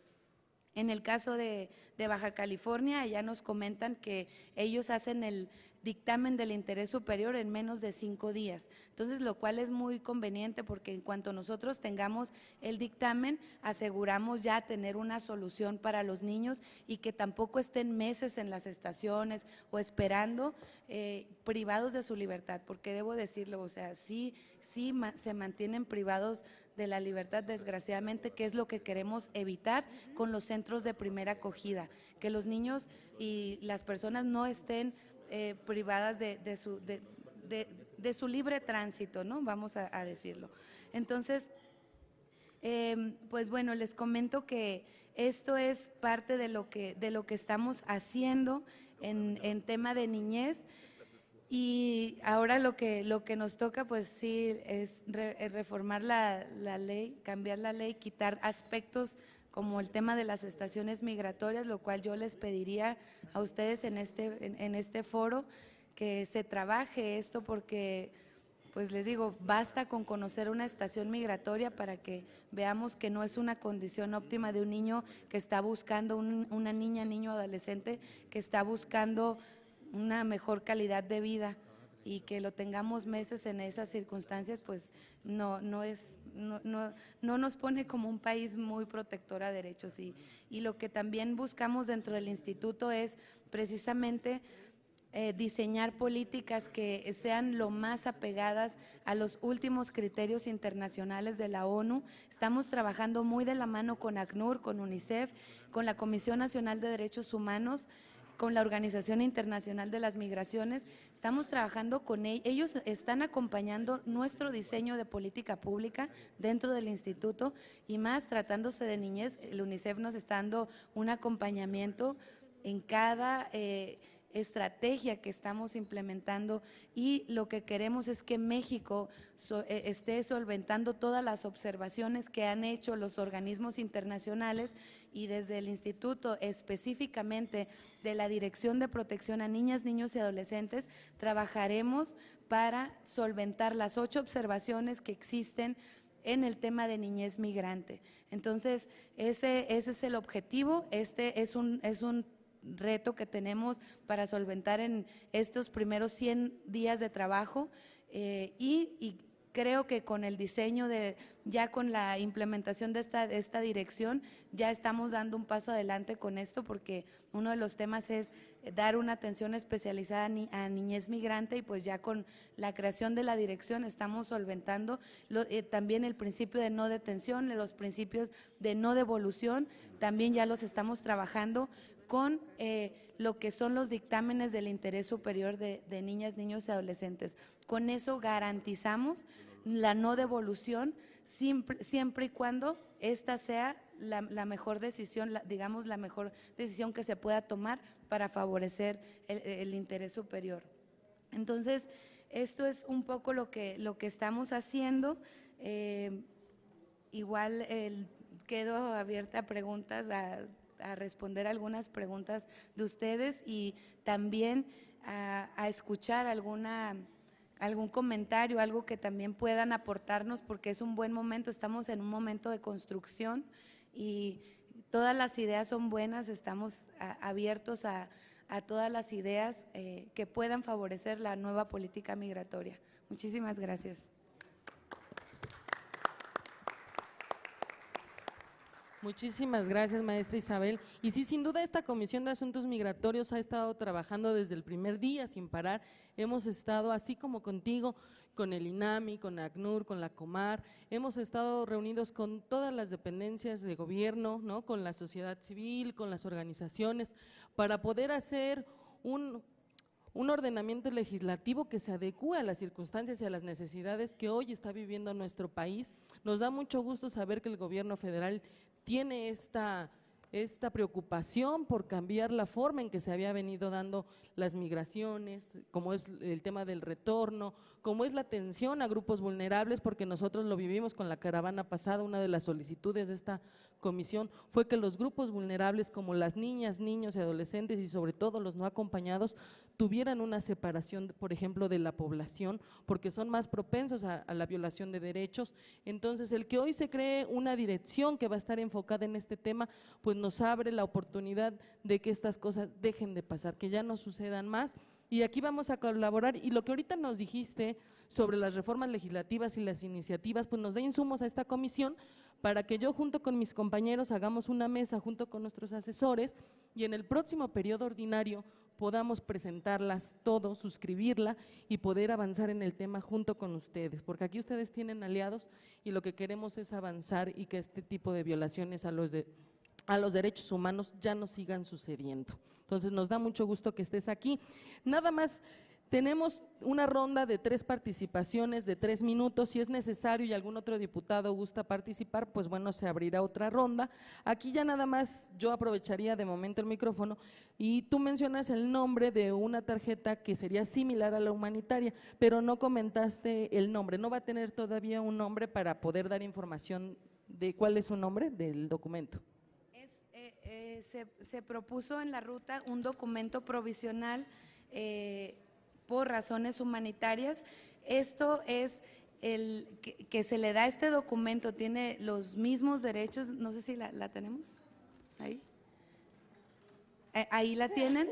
En el caso de Baja California, ya nos comentan que ellos hacen el dictamen del interés superior en menos de 5 días. Entonces, lo cual es muy conveniente porque en cuanto nosotros tengamos el dictamen, aseguramos ya tener una solución para los niños y que tampoco estén meses en las estaciones o esperando privados de su libertad, porque debo decirlo, o sea, sí se mantienen privados de la libertad, desgraciadamente, que es lo que queremos evitar con los centros de primera acogida, que los niños y las personas no estén privadas de su libre tránsito, ¿no? Vamos a decirlo. Entonces, pues bueno, les comento que esto es parte de lo que estamos haciendo en tema de niñez. Y ahora lo que nos toca, pues sí, es reformar la ley, cambiar la ley, quitar aspectos como el tema de las estaciones migratorias, lo cual yo les pediría a ustedes en este foro que se trabaje esto, porque, pues les digo, basta con conocer una estación migratoria para que veamos que no es una condición óptima de un niño que está buscando, una niña, niño, adolescente, que está buscando una mejor calidad de vida, y que lo tengamos meses en esas circunstancias, pues no nos pone como un país muy protector a derechos. Y lo que también buscamos dentro del instituto es precisamente diseñar políticas que sean lo más apegadas a los últimos criterios internacionales de la ONU. Estamos trabajando muy de la mano con ACNUR, con UNICEF, con la Comisión Nacional de Derechos Humanos, con la Organización Internacional de las Migraciones. Estamos trabajando con ellos. Ellos están acompañando nuestro diseño de política pública dentro del instituto, y más tratándose de niñez, el UNICEF nos está dando un acompañamiento en cada estrategia que estamos implementando, y lo que queremos es que México esté solventando todas las observaciones que han hecho los organismos internacionales y desde el instituto, específicamente de la Dirección de Protección a Niñas, Niños y Adolescentes, trabajaremos para solventar las 8 observaciones que existen en el tema de niñez migrante. Entonces, ese es el objetivo. Este es un reto que tenemos para solventar en estos primeros 100 días de trabajo, y creo que con el diseño ya con la implementación de esta dirección, ya estamos dando un paso adelante con esto, porque uno de los temas es dar una atención especializada a niñez migrante, y pues ya con la creación de la dirección estamos solventando también el principio de no detención, los principios de no devolución, también ya los estamos trabajando con lo que son los dictámenes del interés superior de niñas, niños y adolescentes. Con eso garantizamos la no devolución, siempre y cuando esta sea la mejor decisión, digamos la mejor decisión que se pueda tomar para favorecer el interés superior. Entonces, esto es un poco lo que estamos haciendo. Igual quedo abierta a preguntas, a responder algunas preguntas de ustedes, y también a escuchar algún comentario, algo que también puedan aportarnos, porque es un buen momento, estamos en un momento de construcción y todas las ideas son buenas, estamos abiertos a todas las ideas que puedan favorecer la nueva política migratoria. Muchísimas gracias. Muchísimas gracias, maestra Isabel. Y sí, sin duda esta Comisión de Asuntos Migratorios ha estado trabajando desde el primer día sin parar. Hemos estado, así como contigo, con el INAMI, con ACNUR, con la Comar, hemos estado reunidos con todas las dependencias de gobierno, ¿no?, con la sociedad civil, con las organizaciones, para poder hacer un ordenamiento legislativo que se adecúe a las circunstancias y a las necesidades que hoy está viviendo nuestro país. Nos da mucho gusto saber que el gobierno federal tiene esta preocupación por cambiar la forma en que se había venido dando las migraciones, como es el tema del retorno, como es la atención a grupos vulnerables, porque nosotros lo vivimos con la caravana pasada. Una de las solicitudes de esta comisión fue que los grupos vulnerables, como las niñas, niños y adolescentes, y sobre todo los no acompañados, tuvieran una separación, por ejemplo, de la población, porque son más propensos a la violación de derechos. Entonces, el que hoy se cree una dirección que va a estar enfocada en este tema, pues nos abre la oportunidad de que estas cosas dejen de pasar, que ya no sucedan más. Y aquí vamos a colaborar, y lo que ahorita nos dijiste sobre las reformas legislativas y las iniciativas, pues nos da insumos a esta comisión para que yo junto con mis compañeros hagamos una mesa junto con nuestros asesores, y en el próximo periodo ordinario podamos presentarlas todos, suscribirla y poder avanzar en el tema junto con ustedes, porque aquí ustedes tienen aliados y lo que queremos es avanzar y que este tipo de violaciones a los derechos humanos ya no sigan sucediendo. Entonces, nos da mucho gusto que estés aquí. Nada más, tenemos una ronda de 3 participaciones de 3 minutos. Si es necesario y algún otro diputado gusta participar, pues bueno, se abrirá otra ronda. Aquí ya nada más yo aprovecharía de momento el micrófono, y tú mencionas el nombre de una tarjeta que sería similar a la humanitaria, pero no comentaste el nombre. ¿No va a tener todavía un nombre para poder dar información de cuál es su nombre del documento? Se propuso en la ruta un documento provisional por razones humanitarias. Esto es que se le da este documento, tiene los mismos derechos. No sé si la tenemos ahí. Ahí la tienen,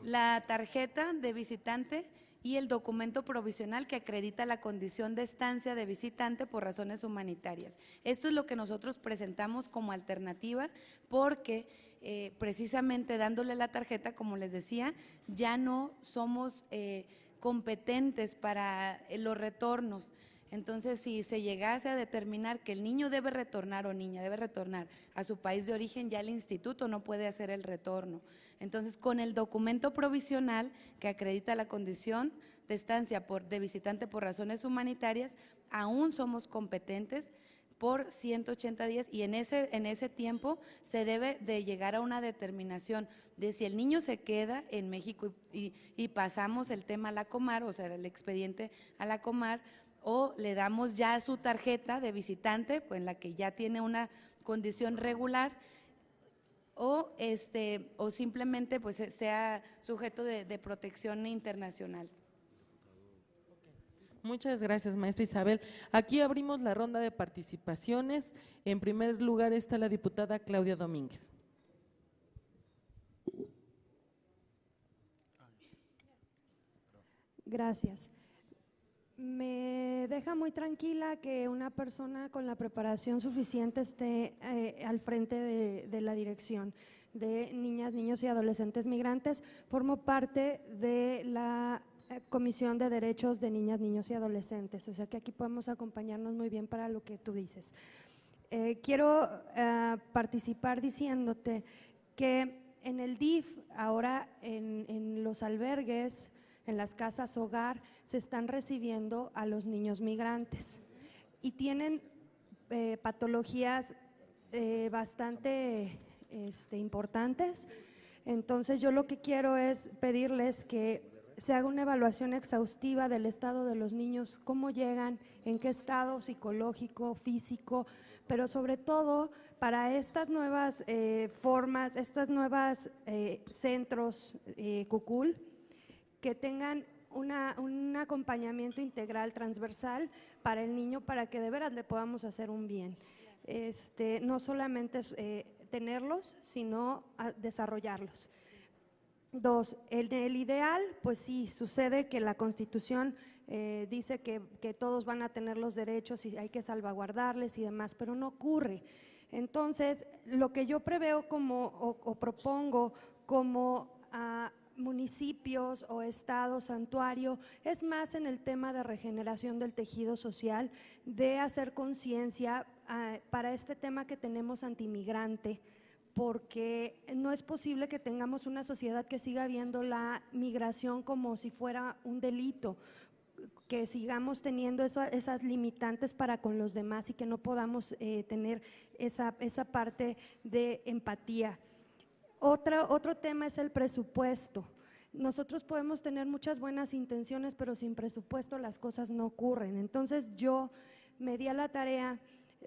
la tarjeta de visitante y el documento provisional que acredita la condición de estancia de visitante por razones humanitarias. Esto es lo que nosotros presentamos como alternativa, porque precisamente dándole la tarjeta, como les decía, ya no somos competentes para los retornos. Entonces, si se llegase a determinar que el niño debe retornar o niña debe retornar a su país de origen, ya el instituto no puede hacer el retorno. Entonces, con el documento provisional que acredita la condición de estancia de visitante por razones humanitarias, aún somos competentes por 180 días, y en ese tiempo se debe de llegar a una determinación de si el niño se queda en México y pasamos el tema a la Comar, o sea, el expediente a la Comar, o le damos ya su tarjeta de visitante, pues en la que ya tiene una condición regular, o simplemente pues sea sujeto de protección internacional. Muchas gracias, maestra Isabel. Aquí abrimos la ronda de participaciones. En primer lugar está la diputada Claudia Domínguez. Gracias. Me deja muy tranquila que una persona con la preparación suficiente esté al frente de la dirección de niñas, niños y adolescentes migrantes. Formo parte de la Comisión de Derechos de Niñas, Niños y Adolescentes, o sea que aquí podemos acompañarnos muy bien para lo que tú dices. Quiero participar diciéndote que en el DIF, ahora en los albergues, en las casas hogar, se están recibiendo a los niños migrantes y tienen patologías bastante importantes. Entonces yo lo que quiero es pedirles que se haga una evaluación exhaustiva del estado de los niños, cómo llegan, en qué estado psicológico, físico, pero sobre todo para estas nuevas formas, estas nuevas centros CUCUL, que tengan un acompañamiento integral, transversal para el niño, para que de veras le podamos hacer un bien. No solamente tenerlos, sino desarrollarlos. Dos, el ideal, pues sí, sucede que la Constitución dice que todos van a tener los derechos y hay que salvaguardarles y demás, pero no ocurre. Entonces, lo que yo preveo o propongo como municipios o estados santuario es más en el tema de regeneración del tejido social, de hacer conciencia para este tema que tenemos antimigrante, porque no es posible que tengamos una sociedad que siga viendo la migración como si fuera un delito, que sigamos teniendo esas limitantes para con los demás y que no podamos tener esa parte de empatía. Otro tema es el presupuesto. Nosotros podemos tener muchas buenas intenciones, pero sin presupuesto las cosas no ocurren. Entonces yo me di a la tarea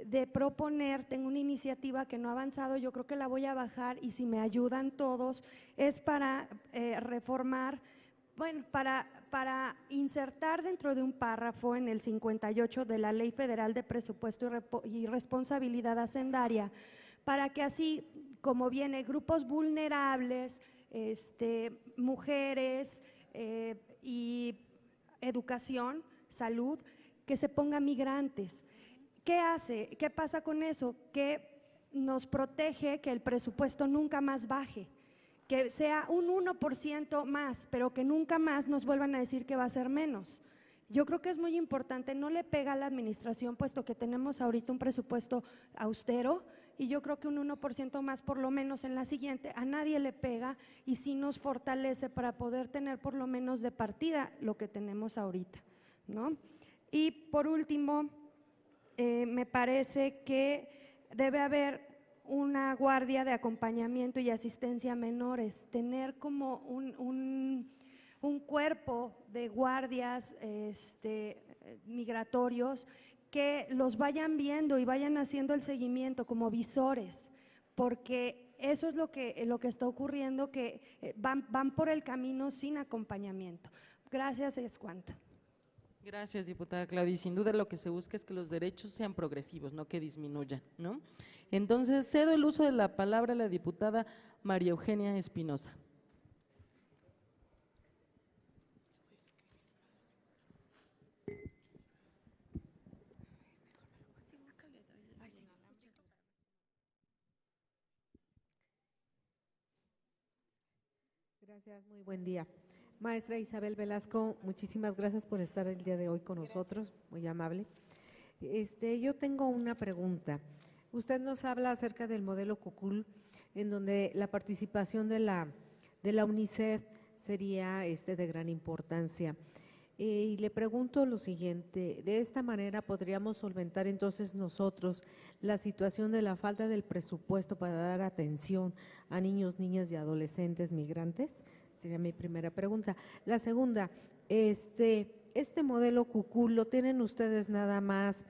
de proponer, tengo una iniciativa que no ha avanzado, yo creo que la voy a bajar y si me ayudan todos, es para reformar, bueno, para insertar dentro de un párrafo en el 58 de la Ley Federal de Presupuesto y Responsabilidad Hacendaria, para que así como viene grupos vulnerables, mujeres y educación, salud, que se pongan migrantes. ¿Qué hace? ¿Qué pasa con eso? Que nos protege que el presupuesto nunca más baje, que sea un 1% más, pero que nunca más nos vuelvan a decir que va a ser menos. Yo creo que es muy importante, no le pega a la administración, puesto que tenemos ahorita un presupuesto austero, y yo creo que un 1% más por lo menos en la siguiente, a nadie le pega y sí nos fortalece para poder tener por lo menos de partida lo que tenemos ahorita, ¿no? Y por último, me parece que debe haber una guardia de acompañamiento y asistencia a menores, tener como un cuerpo de guardias migratorios que los vayan viendo y vayan haciendo el seguimiento como visores, porque eso es lo que está ocurriendo, que van por el camino sin acompañamiento. Gracias, es cuanto. Gracias, diputada Claudia. Y sin duda lo que se busca es que los derechos sean progresivos, no que disminuyan, ¿no? Entonces, cedo el uso de la palabra a la diputada María Eugenia Espinosa. Gracias, muy buen día. Maestra Isabel Velasco, muchísimas gracias por estar el día de hoy con nosotros, muy amable. Yo tengo una pregunta. Usted nos habla acerca del modelo CUCUL, en donde la participación de la UNICEF sería de gran importancia. Y le pregunto lo siguiente, ¿de esta manera podríamos solventar entonces nosotros la situación de la falta del presupuesto para dar atención a niños, niñas y adolescentes migrantes? Sería mi primera pregunta. La segunda, este modelo CUCUL, ¿lo tienen ustedes nada más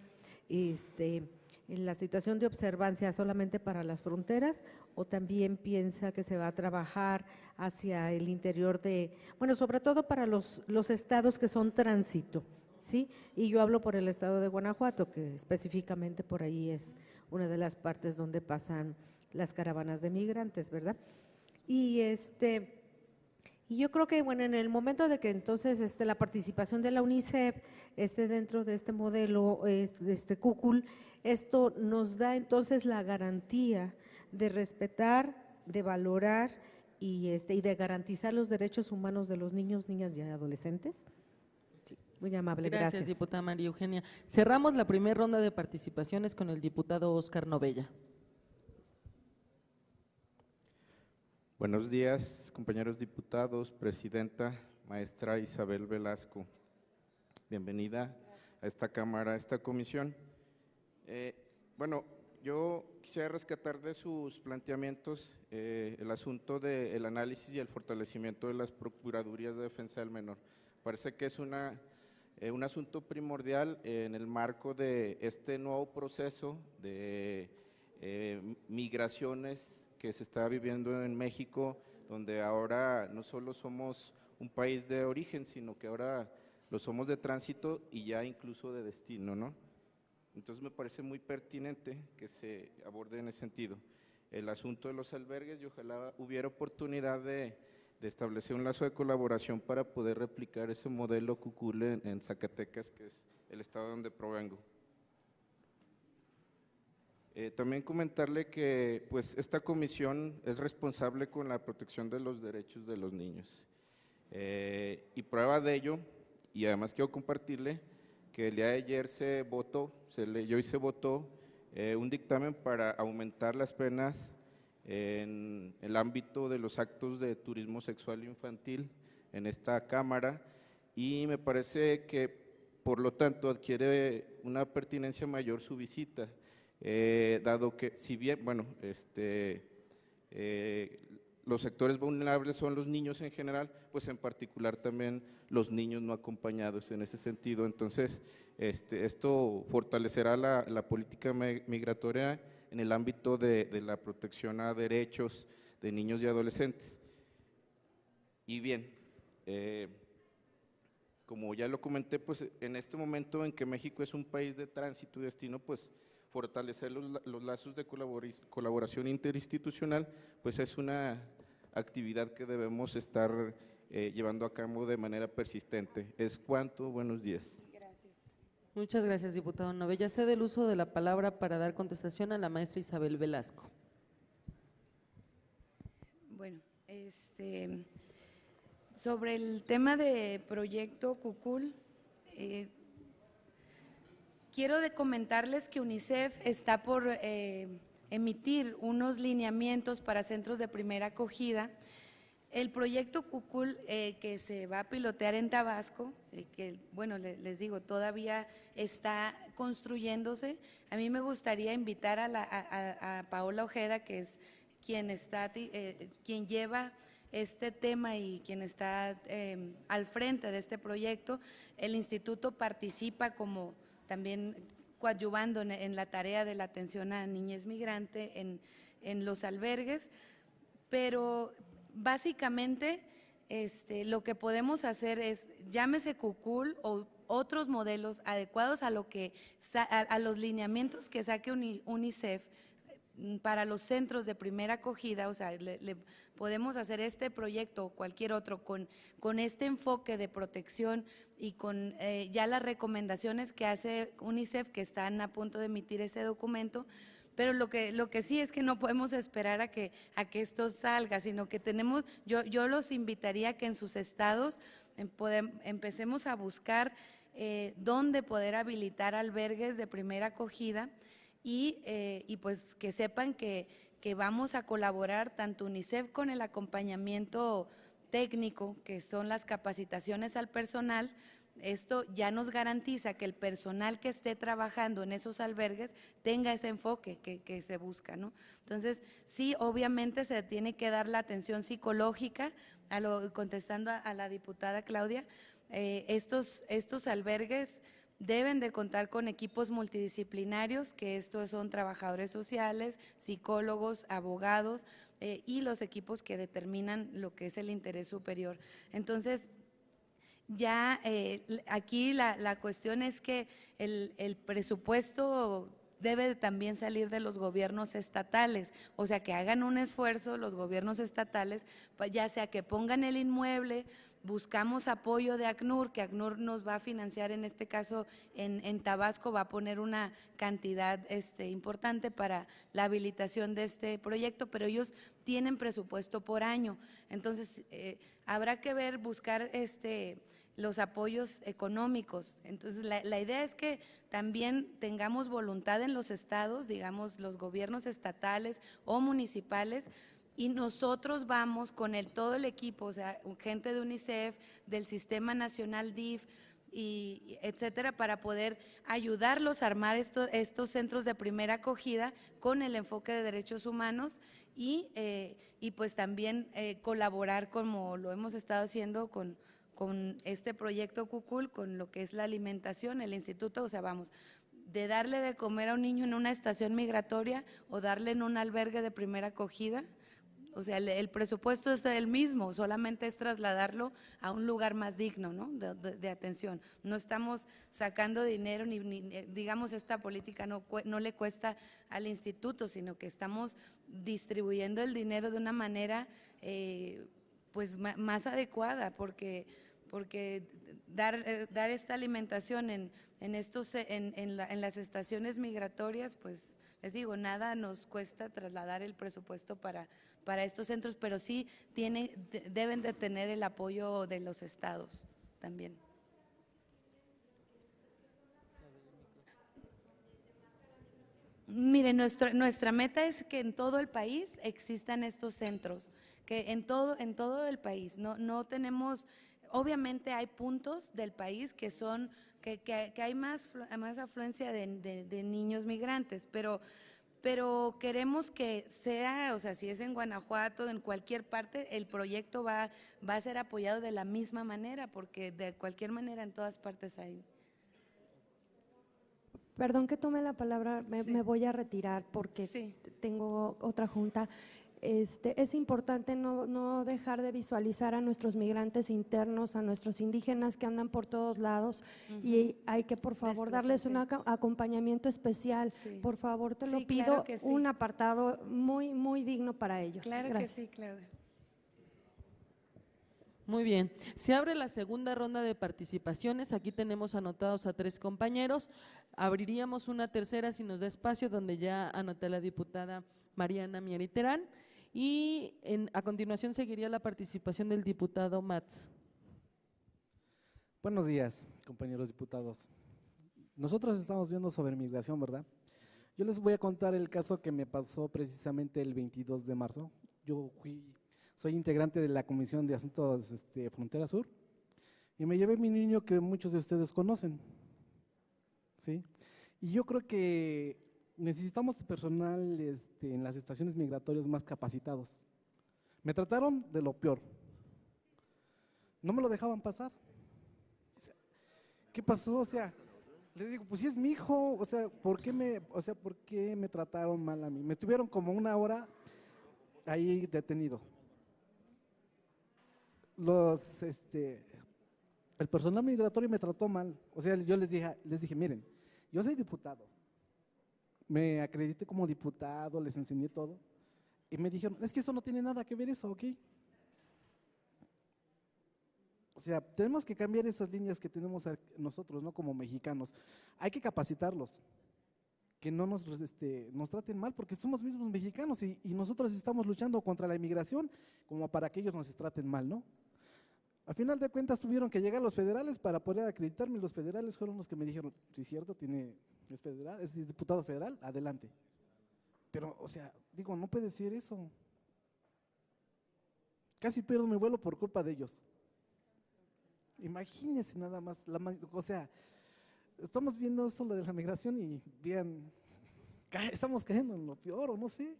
en la situación de observancia solamente para las fronteras o también piensa que se va a trabajar hacia el interior de, bueno, sobre todo para los estados que son tránsito, ¿sí? Y yo hablo por el estado de Guanajuato, que específicamente por ahí es una de las partes donde pasan las caravanas de migrantes, ¿verdad? Y y yo creo que, bueno, en el momento de que entonces la participación de la UNICEF esté dentro de este modelo, CUCUL, esto nos da entonces la garantía de respetar, de valorar y de garantizar los derechos humanos de los niños, niñas y adolescentes. Sí, muy amable, gracias. Diputada María Eugenia. Cerramos la primera ronda de participaciones con el diputado Óscar Novella. Buenos días, compañeros diputados, presidenta, maestra Isabel Velasco. Bienvenida a esta Cámara, a esta comisión. Bueno, yo quisiera rescatar de sus planteamientos el asunto del análisis y el fortalecimiento de las Procuradurías de Defensa del Menor. Parece que es un asunto primordial en el marco de este nuevo proceso de migraciones que se está viviendo en México, donde ahora no solo somos un país de origen, sino que ahora lo somos de tránsito y ya incluso de destino, ¿no? Entonces me parece muy pertinente que se aborde en ese sentido el asunto de los albergues y ojalá hubiera oportunidad de establecer un lazo de colaboración para poder replicar ese modelo CUCUL en Zacatecas, que es el estado donde provengo. También comentarle que pues esta comisión es responsable con la protección de los derechos de los niños y prueba de ello, y además quiero compartirle que el día de ayer se votó un dictamen para aumentar las penas en el ámbito de los actos de turismo sexual infantil en esta Cámara, y me parece que por lo tanto adquiere una pertinencia mayor su visita. Dado que si bien, bueno, los sectores vulnerables son los niños en general, pues en particular también los niños no acompañados en ese sentido. Entonces, esto fortalecerá la política migratoria en el ámbito de la protección a derechos de niños y adolescentes. Y bien, como ya lo comenté, pues en este momento en que México es un país de tránsito y destino, pues fortalecer los lazos de colaboración interinstitucional, pues es una actividad que debemos estar llevando a cabo de manera persistente. Es cuanto, buenos días. Gracias. Muchas gracias, diputado Novella. Cedo el uso de la palabra para dar contestación a la maestra Isabel Velasco. Bueno, sobre el tema de proyecto CUCUL, quiero comentarles que UNICEF está por emitir unos lineamientos para centros de primera acogida. El proyecto CUCUL que se va a pilotear en Tabasco, que bueno, les digo, todavía está construyéndose. A mí me gustaría invitar a Paola Ojeda, que es quien lleva este tema y quien está al frente de este proyecto. El instituto participa como también coadyuvando en la tarea de la atención a niñez migrante en los albergues, pero básicamente lo que podemos hacer es, llámese CUCUL o otros modelos adecuados a los lineamientos que saque UNICEF para los centros de primera acogida. O sea, le podemos hacer este proyecto o cualquier otro con este enfoque de protección y con ya las recomendaciones que hace UNICEF, que están a punto de emitir ese documento. Pero lo que sí es que no podemos esperar a que esto salga, sino que yo los invitaría a que en sus estados empecemos a buscar dónde poder habilitar albergues de primera acogida y pues que sepan que vamos a colaborar tanto UNICEF con el acompañamiento técnico, que son las capacitaciones al personal. Esto ya nos garantiza que el personal que esté trabajando en esos albergues tenga ese enfoque que se busca, ¿no? Entonces, sí, obviamente se tiene que dar la atención psicológica, contestando a la diputada Claudia, estos albergues deben de contar con equipos multidisciplinarios, que estos son trabajadores sociales, psicólogos, abogados y los equipos que determinan lo que es el interés superior. Entonces, ya aquí la cuestión es que el presupuesto debe de también salir de los gobiernos estatales, o sea, que hagan un esfuerzo los gobiernos estatales, ya sea que pongan el inmueble, buscamos apoyo de ACNUR, que ACNUR nos va a financiar, en este caso en Tabasco va a poner una cantidad importante para la habilitación de este proyecto, pero ellos tienen presupuesto por año, entonces habrá que ver, buscar los apoyos económicos. Entonces, la idea es que también tengamos voluntad en los estados, digamos, los gobiernos estatales o municipales, y nosotros vamos con todo el equipo, o sea, gente de UNICEF, del Sistema Nacional DIF, y etcétera, para poder ayudarlos a armar estos centros de primera acogida con el enfoque de derechos humanos y pues también colaborar como lo hemos estado haciendo con este proyecto Cucul, con lo que es la alimentación, el instituto, o sea, vamos, de darle de comer a un niño en una estación migratoria o darle en un albergue de primera acogida, o sea, el presupuesto es el mismo, solamente es trasladarlo a un lugar más digno, ¿no?, de atención. No estamos sacando dinero, ni digamos, esta política no le cuesta al instituto, sino que estamos distribuyendo el dinero de una manera pues más adecuada, porque dar esta alimentación en las estaciones migratorias, pues les digo, nada nos cuesta trasladar el presupuesto para estos centros, pero sí deben de tener el apoyo de los estados también. Mire, nuestra meta es que en todo el país existan estos centros, que en todo el país, no tenemos, obviamente hay puntos del país que son, que hay más afluencia de niños migrantes, pero queremos que sea, o sea, si es en Guanajuato, en cualquier parte, el proyecto va a ser apoyado de la misma manera, porque de cualquier manera en todas partes hay. Perdón que tome la palabra, me voy a retirar porque Sí. tengo otra junta. Es importante no dejar de visualizar a nuestros migrantes internos, a nuestros indígenas que andan por todos lados, y hay que, por favor, darles un acompañamiento especial. Sí. Por favor, te lo Sí, pido, claro que sí. un apartado muy, muy digno para ellos. Claro Gracias. que sí, Claudia. Muy bien, se abre la segunda ronda de participaciones, aquí tenemos anotados a 3 compañeros, abriríamos una tercera si nos da espacio, donde ya anoté a la diputada Mariana Mieriterán, y a continuación seguiría la participación del diputado Mats. Buenos días, compañeros diputados. Nosotros estamos viendo sobre migración, ¿verdad? Yo les voy a contar el caso que me pasó precisamente el 22 de marzo. Soy integrante de la Comisión de Asuntos Frontera Sur y me llevé mi niño que muchos de ustedes conocen, ¿sí? Y yo creo que necesitamos personal en las estaciones migratorias más capacitados. Me trataron de lo peor. No me lo dejaban pasar. O sea, ¿qué pasó? O sea, les digo, pues si es mi hijo, o sea, ¿por qué me trataron mal a mí? Me tuvieron como 1 hora ahí detenido. El personal migratorio me trató mal. O sea, yo les dije, miren, yo soy diputado. Me acredité como diputado, les enseñé todo. Y me dijeron, es que eso no tiene nada que ver eso, ¿ok? O sea, tenemos que cambiar esas líneas que tenemos nosotros, ¿no? Como mexicanos. Hay que capacitarlos, que no nos traten mal, porque somos mismos mexicanos y nosotros estamos luchando contra la inmigración como para que ellos nos traten mal, ¿no? Al final de cuentas tuvieron que llegar los federales para poder acreditarme, y los federales fueron los que me dijeron, sí, es cierto, es federal, es diputado federal, adelante. Pero, o sea, digo, no puede ser eso. Casi pierdo mi vuelo por culpa de ellos. Imagínense nada más, o sea, estamos viendo esto lo de la migración y bien, estamos cayendo en lo peor o no sé.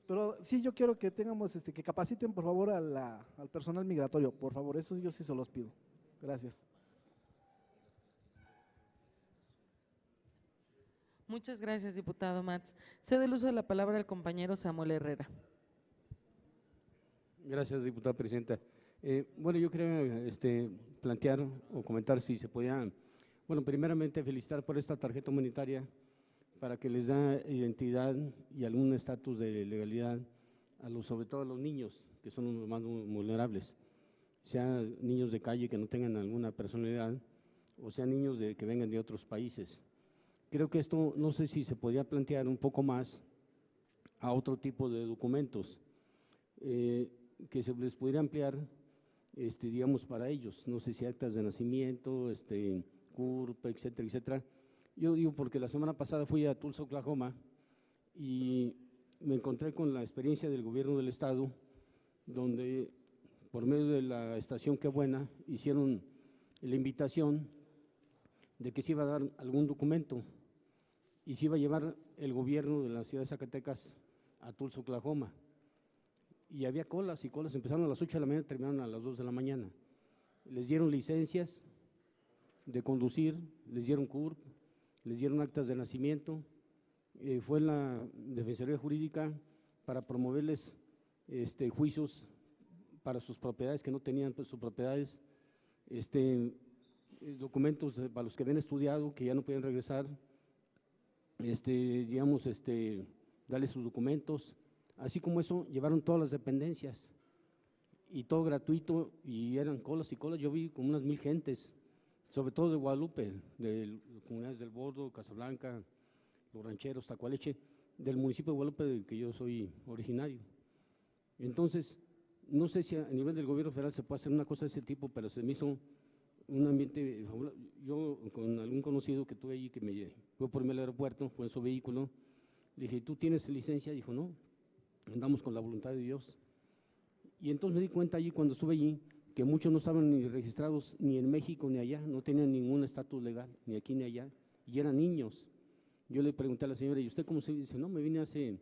Pero sí, yo quiero que tengamos, que capaciten por favor al personal migratorio, por favor, eso yo sí se los pido. Gracias. Muchas gracias, diputado Mats. Cedo el uso de la palabra al compañero Samuel Herrera. Gracias, diputada presidenta. Bueno, yo quería plantear o comentar si se podía, bueno, primeramente felicitar por esta tarjeta humanitaria para que les da identidad y algún estatus de legalidad sobre todo a los niños, que son los más vulnerables, sea niños de calle que no tengan alguna personalidad o sean niños que vengan de otros países. Creo que esto, no sé si se podría plantear un poco más a otro tipo de documentos, que se les pudiera ampliar, digamos, para ellos, no sé si actas de nacimiento, CURP, etcétera, etcétera. Yo digo porque la semana pasada fui a Tulsa, Oklahoma, y me encontré con la experiencia del gobierno del estado, donde por medio de la estación Qué Buena hicieron la invitación de que se iba a dar algún documento y se iba a llevar el gobierno de la ciudad de Zacatecas a Tulsa, Oklahoma. Y había colas y colas, empezaron a las 8 de la mañana y terminaron a las 2 de la mañana. Les dieron licencias de conducir, les dieron CURP, les dieron actas de nacimiento, fue la Defensoría Jurídica para promoverles juicios para sus propiedades que no tenían pues, sus propiedades, documentos para los que habían estudiado que ya no podían regresar, digamos, darles sus documentos. Así como eso, llevaron todas las dependencias y todo gratuito y eran colas y colas. Yo vi como unas 1000 gentes, sobre todo de Guadalupe, de comunidades del Bordo, Casablanca, Los Rancheros, Tacualeche, del municipio de Guadalupe del que yo soy originario. Entonces, no sé si a nivel del gobierno federal se puede hacer una cosa de ese tipo, pero se me hizo un ambiente favorable. Yo con algún conocido que tuve allí que me fue por mí al aeropuerto, fue en su vehículo, le dije, ¿tú tienes licencia? Dijo, no. Andamos con la voluntad de Dios. Y entonces me di cuenta allí, cuando estuve allí, que muchos no estaban ni registrados ni en México ni allá, no tenían ningún estatus legal, ni aquí ni allá, y eran niños. Yo le pregunté a la señora, ¿y usted cómo se dice? No, me vine hace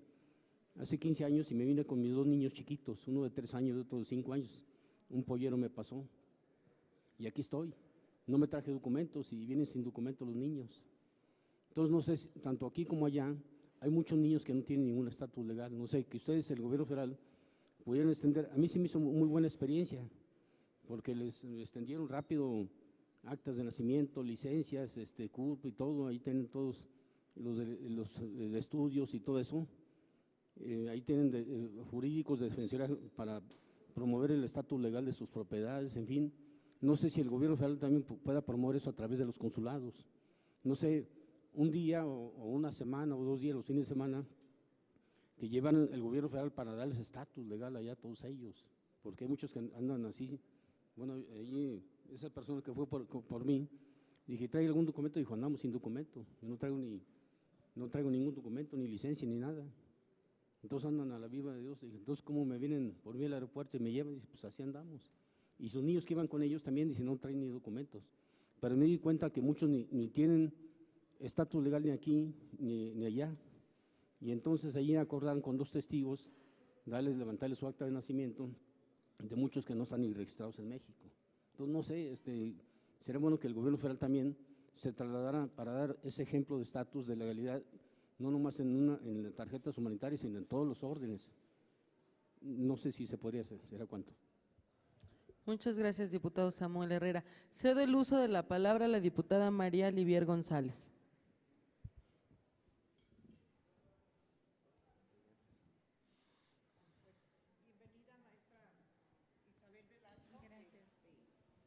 15 años y me vine con mis 2 niños chiquitos, uno de 3 años y otro de 5 años. Un pollero me pasó. Y aquí estoy. No me traje documentos y vienen sin documentos los niños. Entonces, no sé, tanto aquí como allá, hay muchos niños que no tienen ningún estatus legal. No sé, que ustedes, el gobierno federal, pudieran extender. A mí sí me hizo muy buena experiencia, porque les extendieron rápido actas de nacimiento, licencias, CURP y todo. Ahí tienen todos los de estudios y todo eso. Ahí tienen jurídicos de defensoría para promover el estatus legal de sus propiedades, en fin. No sé si el gobierno federal también pueda promover eso a través de los consulados. No sé, un día o una semana o 2 días, los fines de semana, que llevan el gobierno federal para darles estatus legal allá a todos ellos, porque hay muchos que andan así. Bueno, ahí, esa persona que fue por mí, dije, ¿trae algún documento? Dijo, andamos sin documento, yo no traigo ningún documento, ni licencia, ni nada. Entonces andan a la viva de Dios. Dije, entonces, ¿cómo me vienen por mí al aeropuerto y me llevan? Dice, pues así andamos. Y sus niños que iban con ellos también, dicen, no traen ni documentos. Pero me di cuenta que muchos ni tienen estatus legal ni aquí ni allá. Y entonces allí acordaron con 2 testigos, levantarles su acta de nacimiento de muchos que no están ni registrados en México. Entonces, no sé, sería bueno que el gobierno federal también se trasladara para dar ese ejemplo de estatus de legalidad, no nomás en las tarjetas humanitarias, sino en todos los órdenes. No sé si se podría hacer, ¿será cuánto? Muchas gracias, diputado Samuel Herrera. Cedo el uso de la palabra a la diputada María Livier González. Bienvenida, maestra Isabel Velasco. Gracias.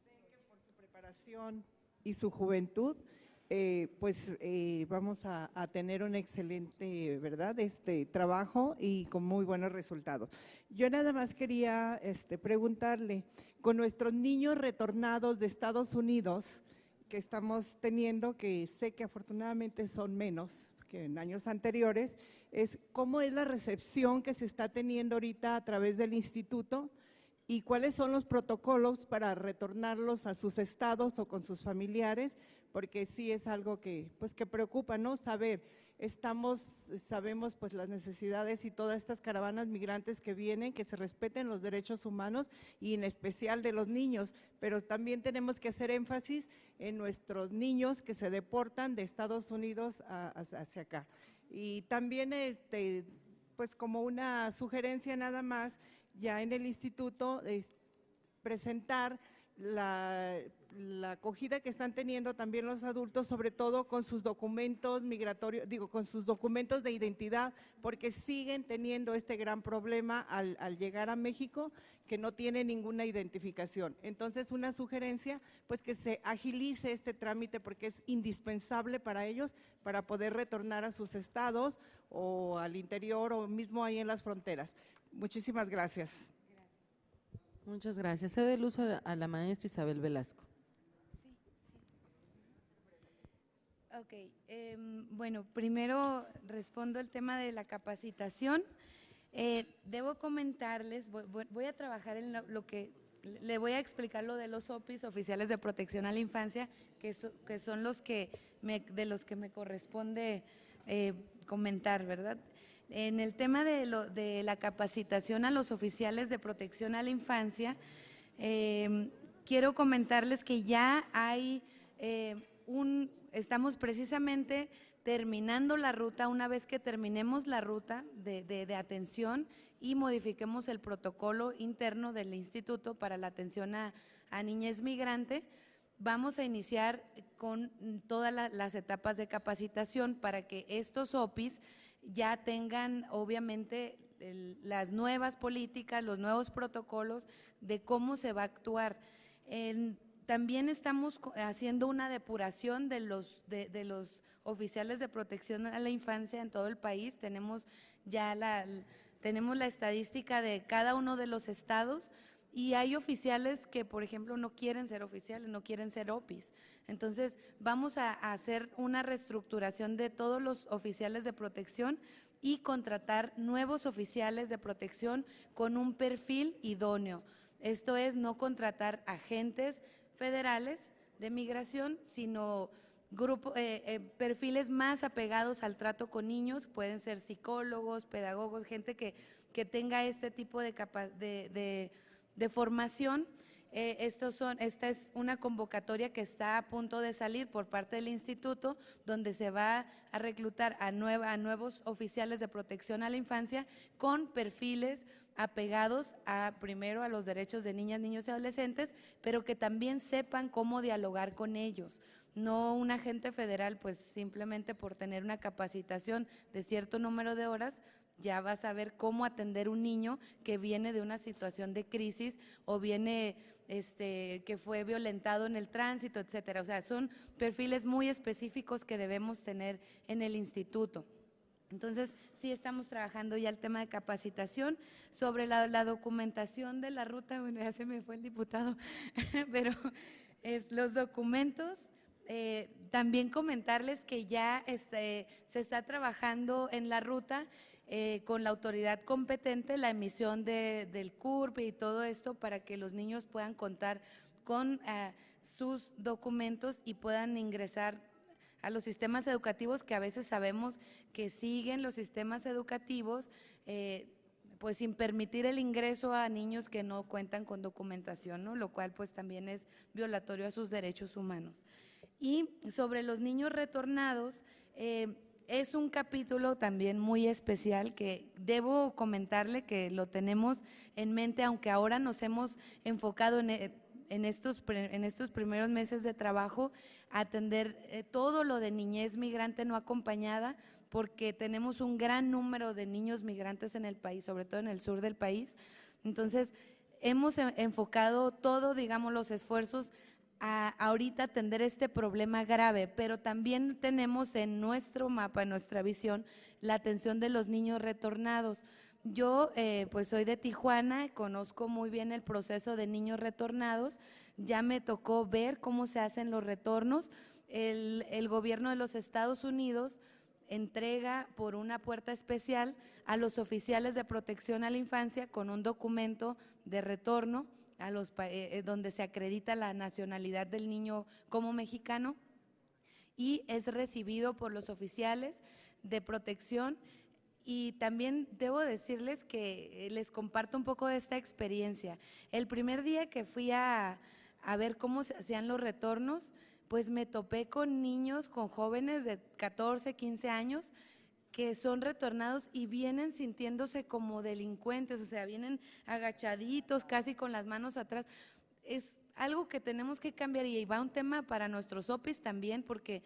Sé que por su preparación y su juventud, vamos a tener un excelente, ¿verdad?, trabajo y con muy buenos resultados. Yo nada más quería preguntarle, con nuestros niños retornados de Estados Unidos que estamos teniendo, que sé que afortunadamente son menos que en años anteriores, ¿cómo es la recepción que se está teniendo ahorita a través del instituto? y cuáles son los protocolos para retornarlos a sus estados o con sus familiares, porque sí es algo que, pues, que preocupa, ¿no? Sabemos pues las necesidades y todas estas caravanas migrantes que vienen, que se respeten los derechos humanos y en especial de los niños, pero también tenemos que hacer énfasis en nuestros niños que se deportan de Estados Unidos hacia acá. Y también, pues como una sugerencia nada más, ya en el instituto presentar la acogida que están teniendo también los adultos, sobre todo con sus documentos migratorios, con sus documentos de identidad, porque siguen teniendo este gran problema al llegar a México, que no tienen ninguna identificación. Entonces, una sugerencia, pues que se agilice este trámite, porque es indispensable para ellos, para poder retornar a sus estados o al interior o mismo ahí en las fronteras. Muchísimas gracias. Muchas gracias. Cedo el uso a la maestra Isabel Velasco. Ok, bueno, primero respondo el tema de la capacitación. Debo comentarles, voy a trabajar en lo que, le voy a explicar lo de los OPIs, oficiales de protección a la infancia, que son de los que me corresponde comentar, ¿verdad? En el tema de la capacitación a los oficiales de protección a la infancia, quiero comentarles que ya hay estamos precisamente terminando la ruta. Una vez que terminemos la ruta de atención y modifiquemos el protocolo interno del instituto para la atención a niñez migrante, vamos a iniciar con todas las etapas de capacitación para que estos OPIs ya tengan obviamente las nuevas políticas, los nuevos protocolos de cómo se va a actuar. También estamos haciendo una depuración de los oficiales de protección a la infancia en todo el país. Tenemos ya la estadística de cada uno de los estados y hay oficiales que, por ejemplo, no quieren ser oficiales, no quieren ser OPIs. Entonces, vamos a hacer una reestructuración de todos los oficiales de protección y contratar nuevos oficiales de protección con un perfil idóneo. Esto es, no contratar agentes federales de migración, sino perfiles más apegados al trato con niños. Pueden ser psicólogos, pedagogos, gente que tenga este tipo de formación. Esta es una convocatoria que está a punto de salir por parte del instituto, donde se va a reclutar a nuevos oficiales de protección a la infancia con perfiles apegados primero a los derechos de niñas, niños y adolescentes, pero que también sepan cómo dialogar con ellos. No un agente federal, pues simplemente por tener una capacitación de cierto número de horas, ya va a saber cómo atender un niño que viene de una situación de crisis o viene que fue violentado en el tránsito, etcétera. O sea, son perfiles muy específicos que debemos tener en el instituto. Entonces, sí estamos trabajando ya el tema de capacitación. Sobre la documentación de la ruta, bueno, ya se me fue el diputado, pero los documentos, también comentarles que ya se está trabajando en la ruta con la autoridad competente, la emisión del CURP y todo esto para que los niños puedan contar con sus documentos y puedan ingresar a los sistemas educativos, que a veces sabemos que siguen los sistemas educativos pues sin permitir el ingreso a niños que no cuentan con documentación, ¿no? Lo cual pues también es violatorio a sus derechos humanos. Y sobre los niños retornados, es un capítulo también muy especial que debo comentarle que lo tenemos en mente, aunque ahora nos hemos enfocado en estos primeros meses de trabajo a atender todo lo de niñez migrante no acompañada, porque tenemos un gran número de niños migrantes en el país, sobre todo en el sur del país. Entonces, hemos enfocado todo, digamos, los esfuerzos a ahorita atender este problema grave, pero también tenemos en nuestro mapa, en nuestra visión, la atención de los niños retornados. Yo pues soy de Tijuana, conozco muy bien el proceso de niños retornados, ya me tocó ver cómo se hacen los retornos. El gobierno de los Estados Unidos entrega por una puerta especial a los oficiales de protección a la infancia con un documento de retorno, donde se acredita la nacionalidad del niño como mexicano y es recibido por los oficiales de protección. Y también debo decirles que les comparto un poco de esta experiencia. El primer día que fui a ver cómo se hacían los retornos, pues me topé con niños, con jóvenes de 14, 15 años, que son retornados y vienen sintiéndose como delincuentes, o sea, vienen agachaditos, casi con las manos atrás. Es algo que tenemos que cambiar y va un tema para nuestros OPIs también, porque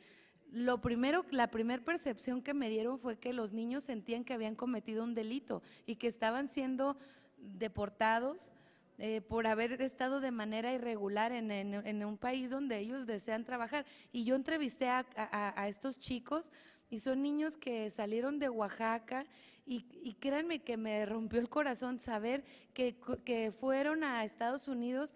la primera percepción que me dieron fue que los niños sentían que habían cometido un delito y que estaban siendo deportados por haber estado de manera irregular en un país donde ellos desean trabajar. Y yo entrevisté a estos chicos y son niños que salieron de Oaxaca y créanme que me rompió el corazón saber que fueron a Estados Unidos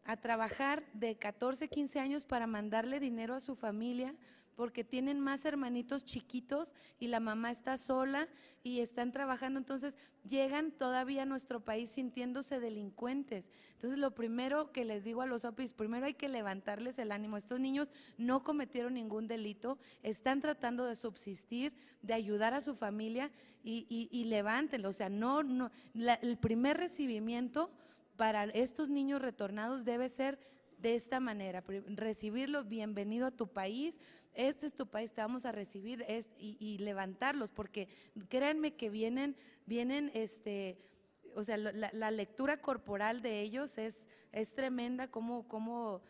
a trabajar de 14, 15 años para mandarle dinero a su familia, porque tienen más hermanitos chiquitos y la mamá está sola y están trabajando, entonces llegan todavía a nuestro país sintiéndose delincuentes. Entonces lo primero que les digo a los OPIs, primero hay que levantarles el ánimo. Estos niños no cometieron ningún delito, están tratando de subsistir, de ayudar a su familia y levántenlo. O sea, el primer recibimiento para estos niños retornados debe ser de esta manera, recibirlos, bienvenido a tu país, este es tu país, te vamos a recibir y levantarlos, porque créanme que vienen, o sea, la lectura corporal de ellos es tremenda, cómo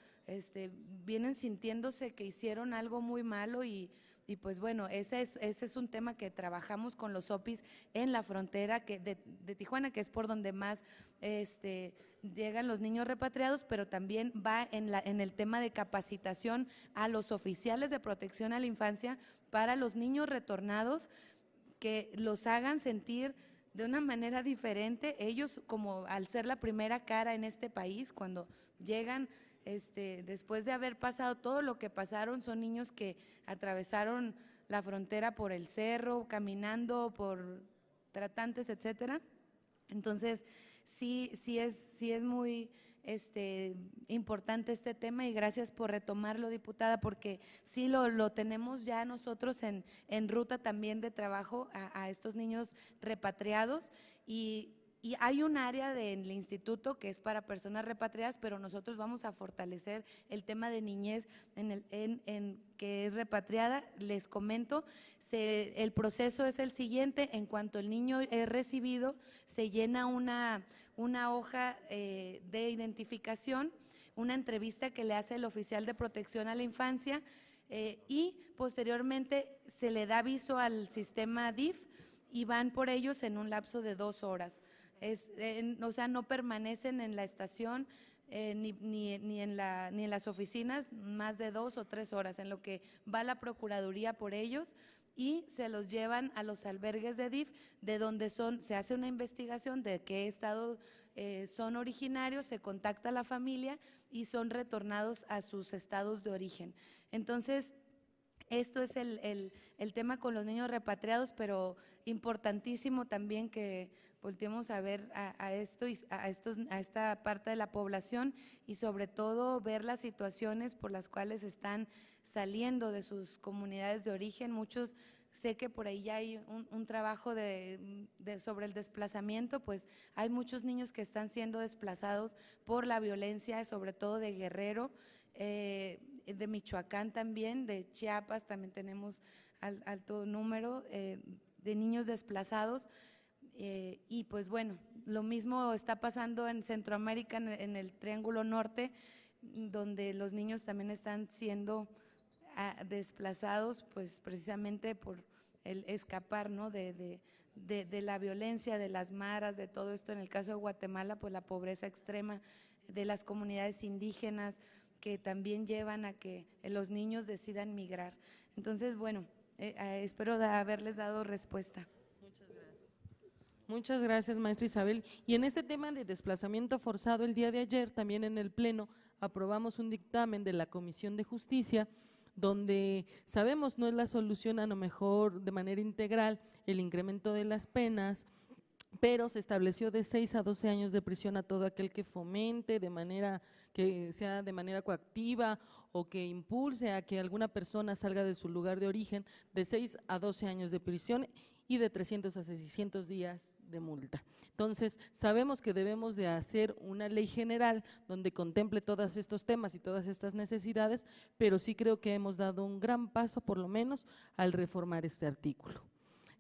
vienen sintiéndose que hicieron algo muy malo y pues bueno, ese es un tema que trabajamos con los OPIs en la frontera de Tijuana, que es por donde más llegan los niños repatriados, pero también va en el tema de capacitación a los oficiales de protección a la infancia para los niños retornados, que los hagan sentir de una manera diferente. Ellos, como al ser la primera cara en este país, cuando llegan después de haber pasado todo lo que pasaron, son niños que atravesaron la frontera por el cerro, caminando por tratantes, etcétera. Entonces, sí es muy importante este tema y gracias por retomarlo, diputada, porque sí lo tenemos ya nosotros en ruta también de trabajo a estos niños repatriados y hay un área del instituto que es para personas repatriadas, pero nosotros vamos a fortalecer el tema de niñez en que es repatriada. Les comento, el proceso es el siguiente: en cuanto el niño es recibido, se llena una hoja de identificación, una entrevista que le hace el oficial de protección a la infancia y posteriormente se le da aviso al sistema DIF y van por ellos en un lapso de 2 horas. O sea, no permanecen en la estación ni en las oficinas más de 2 o 3 horas, en lo que va la Procuraduría por ellos y se los llevan a los albergues de DIF, de donde se hace una investigación de qué estado son originarios, se contacta a la familia y son retornados a sus estados de origen. Entonces, esto es el tema con los niños repatriados, pero importantísimo también que volteemos a ver a esta parte de la población y sobre todo ver las situaciones por las cuales están saliendo de sus comunidades de origen. Muchos, sé que por ahí ya hay un trabajo sobre el desplazamiento, pues hay muchos niños que están siendo desplazados por la violencia, sobre todo de Guerrero, de Michoacán también, de Chiapas también tenemos alto número de niños desplazados y pues bueno, lo mismo está pasando en Centroamérica, en el Triángulo Norte, donde los niños también están siendo desplazados pues precisamente por el escapar, ¿no?, de la violencia, de las maras, de todo esto. En el caso de Guatemala, pues la pobreza extrema de las comunidades indígenas que también llevan a que los niños decidan migrar. Entonces, bueno, espero haberles dado respuesta. Muchas gracias, maestra Isabel. Y en este tema de desplazamiento forzado, el día de ayer también en el Pleno aprobamos un dictamen de la Comisión de Justicia donde sabemos no es la solución a lo mejor de manera integral el incremento de las penas, pero se estableció de 6 a 12 años de prisión a todo aquel que fomente de manera, que sea de manera coactiva o que impulse a que alguna persona salga de su lugar de origen, de 6 a 12 años de prisión y de 300 a 600 días de multa. Entonces, sabemos que debemos de hacer una ley general donde contemple todos estos temas y todas estas necesidades, pero sí creo que hemos dado un gran paso, por lo menos, al reformar este artículo.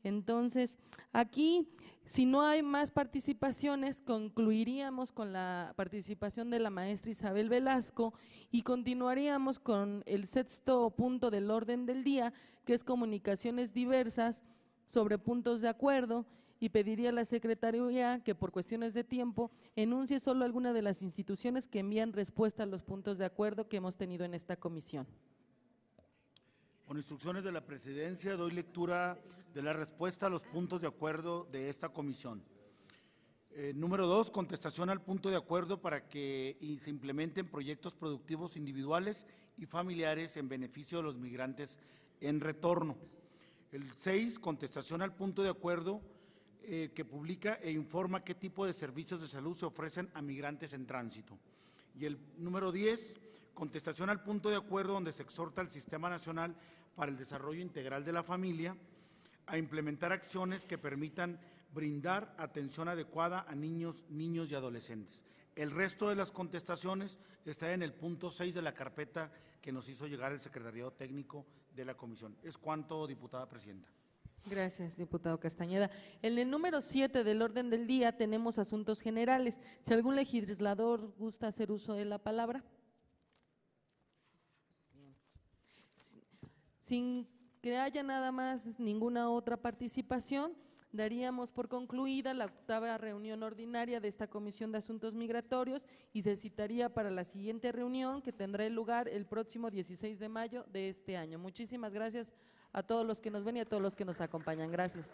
Entonces, aquí, si no hay más participaciones, concluiríamos con la participación de la maestra Isabel Velasco y continuaríamos con el 6º punto del orden del día, que es comunicaciones diversas sobre puntos de acuerdo, y pediría a la Secretaría que por cuestiones de tiempo enuncie solo alguna de las instituciones que envían respuesta a los puntos de acuerdo que hemos tenido en esta comisión. Con instrucciones de la Presidencia, doy lectura de la respuesta a los puntos de acuerdo de esta comisión. Número 2, contestación al punto de acuerdo para que se implementen proyectos productivos individuales y familiares en beneficio de los migrantes en retorno. El 6, contestación al punto de acuerdo que publica e informa qué tipo de servicios de salud se ofrecen a migrantes en tránsito. Y el número 10, contestación al punto de acuerdo donde se exhorta al Sistema Nacional para el Desarrollo Integral de la Familia a implementar acciones que permitan brindar atención adecuada a niños y adolescentes. El resto de las contestaciones está en el punto 6 de la carpeta que nos hizo llegar el Secretariado Técnico de la Comisión. Es cuanto, diputada presidenta. Gracias, diputado Castañeda. En el número 7 del orden del día tenemos asuntos generales. Si algún legislador gusta hacer uso de la palabra. Sin que haya nada más ninguna otra participación, daríamos por concluida la 8ª reunión ordinaria de esta Comisión de Asuntos Migratorios y se citaría para la siguiente reunión que tendrá lugar el próximo 16 de mayo de este año. Muchísimas gracias a todos los que nos ven y a todos los que nos acompañan. Gracias.